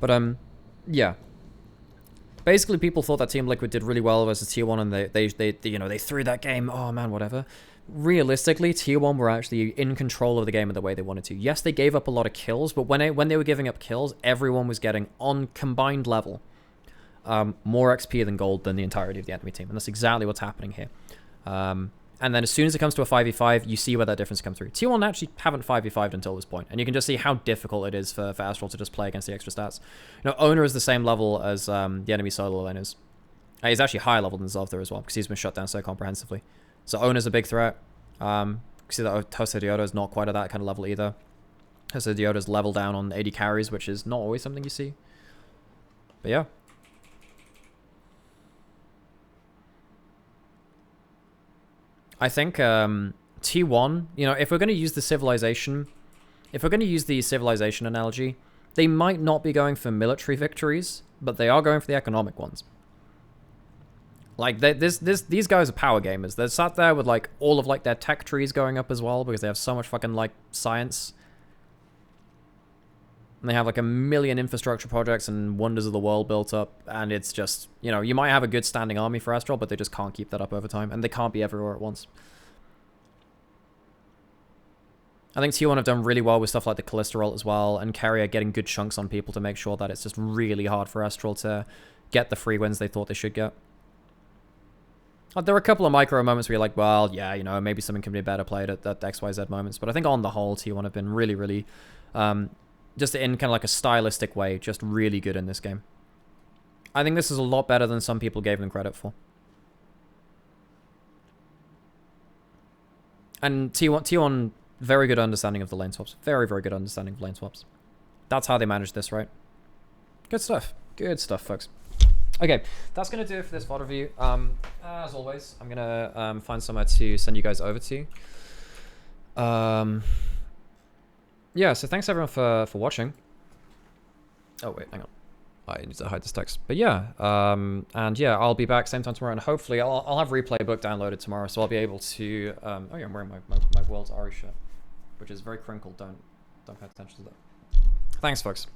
But yeah. Basically, people thought that Team Liquid did really well versus T1, and they you know, they threw that game. Oh man, whatever. Realistically, T1 were actually in control of the game in the way they wanted to. Yes, they gave up a lot of kills, but when they were giving up kills, everyone was getting on combined level more XP than gold than the entirety of the enemy team, and that's exactly what's happening here. And then as soon as it comes to a 5v5, you see where that difference comes through. T1 actually haven't 5v5'd until this point, and you can just see how difficult it is for Estral to just play against the extra stats. You know, Owner is the same level as the enemy solo lane is. He's actually higher level than Zolther as well, because he's been shut down so comprehensively. So Owner's a big threat. See that Jose Diodo is not quite at that kind of level either. Jose Diodo's level down on 80 carries, which is not always something you see. But yeah. I think T1, you know, if we're going to use the civilization analogy, they might not be going for military victories, but they are going for the economic ones. Like, these guys are power gamers. They're sat there with, like, all of, like, their tech trees going up as well, because they have so much fucking, like, science. And they have, like, a million infrastructure projects and wonders of the world built up, and it's just, you know, you might have a good standing army for Estral, but they just can't keep that up over time, and they can't be everywhere at once. I think T1 have done really well with stuff like the Cholesterol as well, and Carrier getting good chunks on people to make sure that it's just really hard for Estral to get the free wins they thought they should get. There were a couple of micro moments where you're like, well, yeah, you know, maybe something can be better played at XYZ moments. But I think on the whole, T1 have been really, really just in kind of like a stylistic way, just really good in this game. I think this is a lot better than some people gave them credit for. And T1, very good understanding of the lane swaps. Very, very good understanding of lane swaps. That's how they managed this, right? Good stuff. Good stuff, folks. Okay, that's going to do it for this VOD review. As always, I'm going to find somewhere to send you guys over to. Yeah, so thanks everyone for watching. Oh, wait, hang on. I need to hide this text. But yeah, and yeah, I'll be back same time tomorrow, and hopefully I'll have Replay Book downloaded tomorrow, so I'll be able to... oh yeah, I'm wearing my World's Ari shirt, which is very crinkled. Don't pay attention to that. Thanks, folks.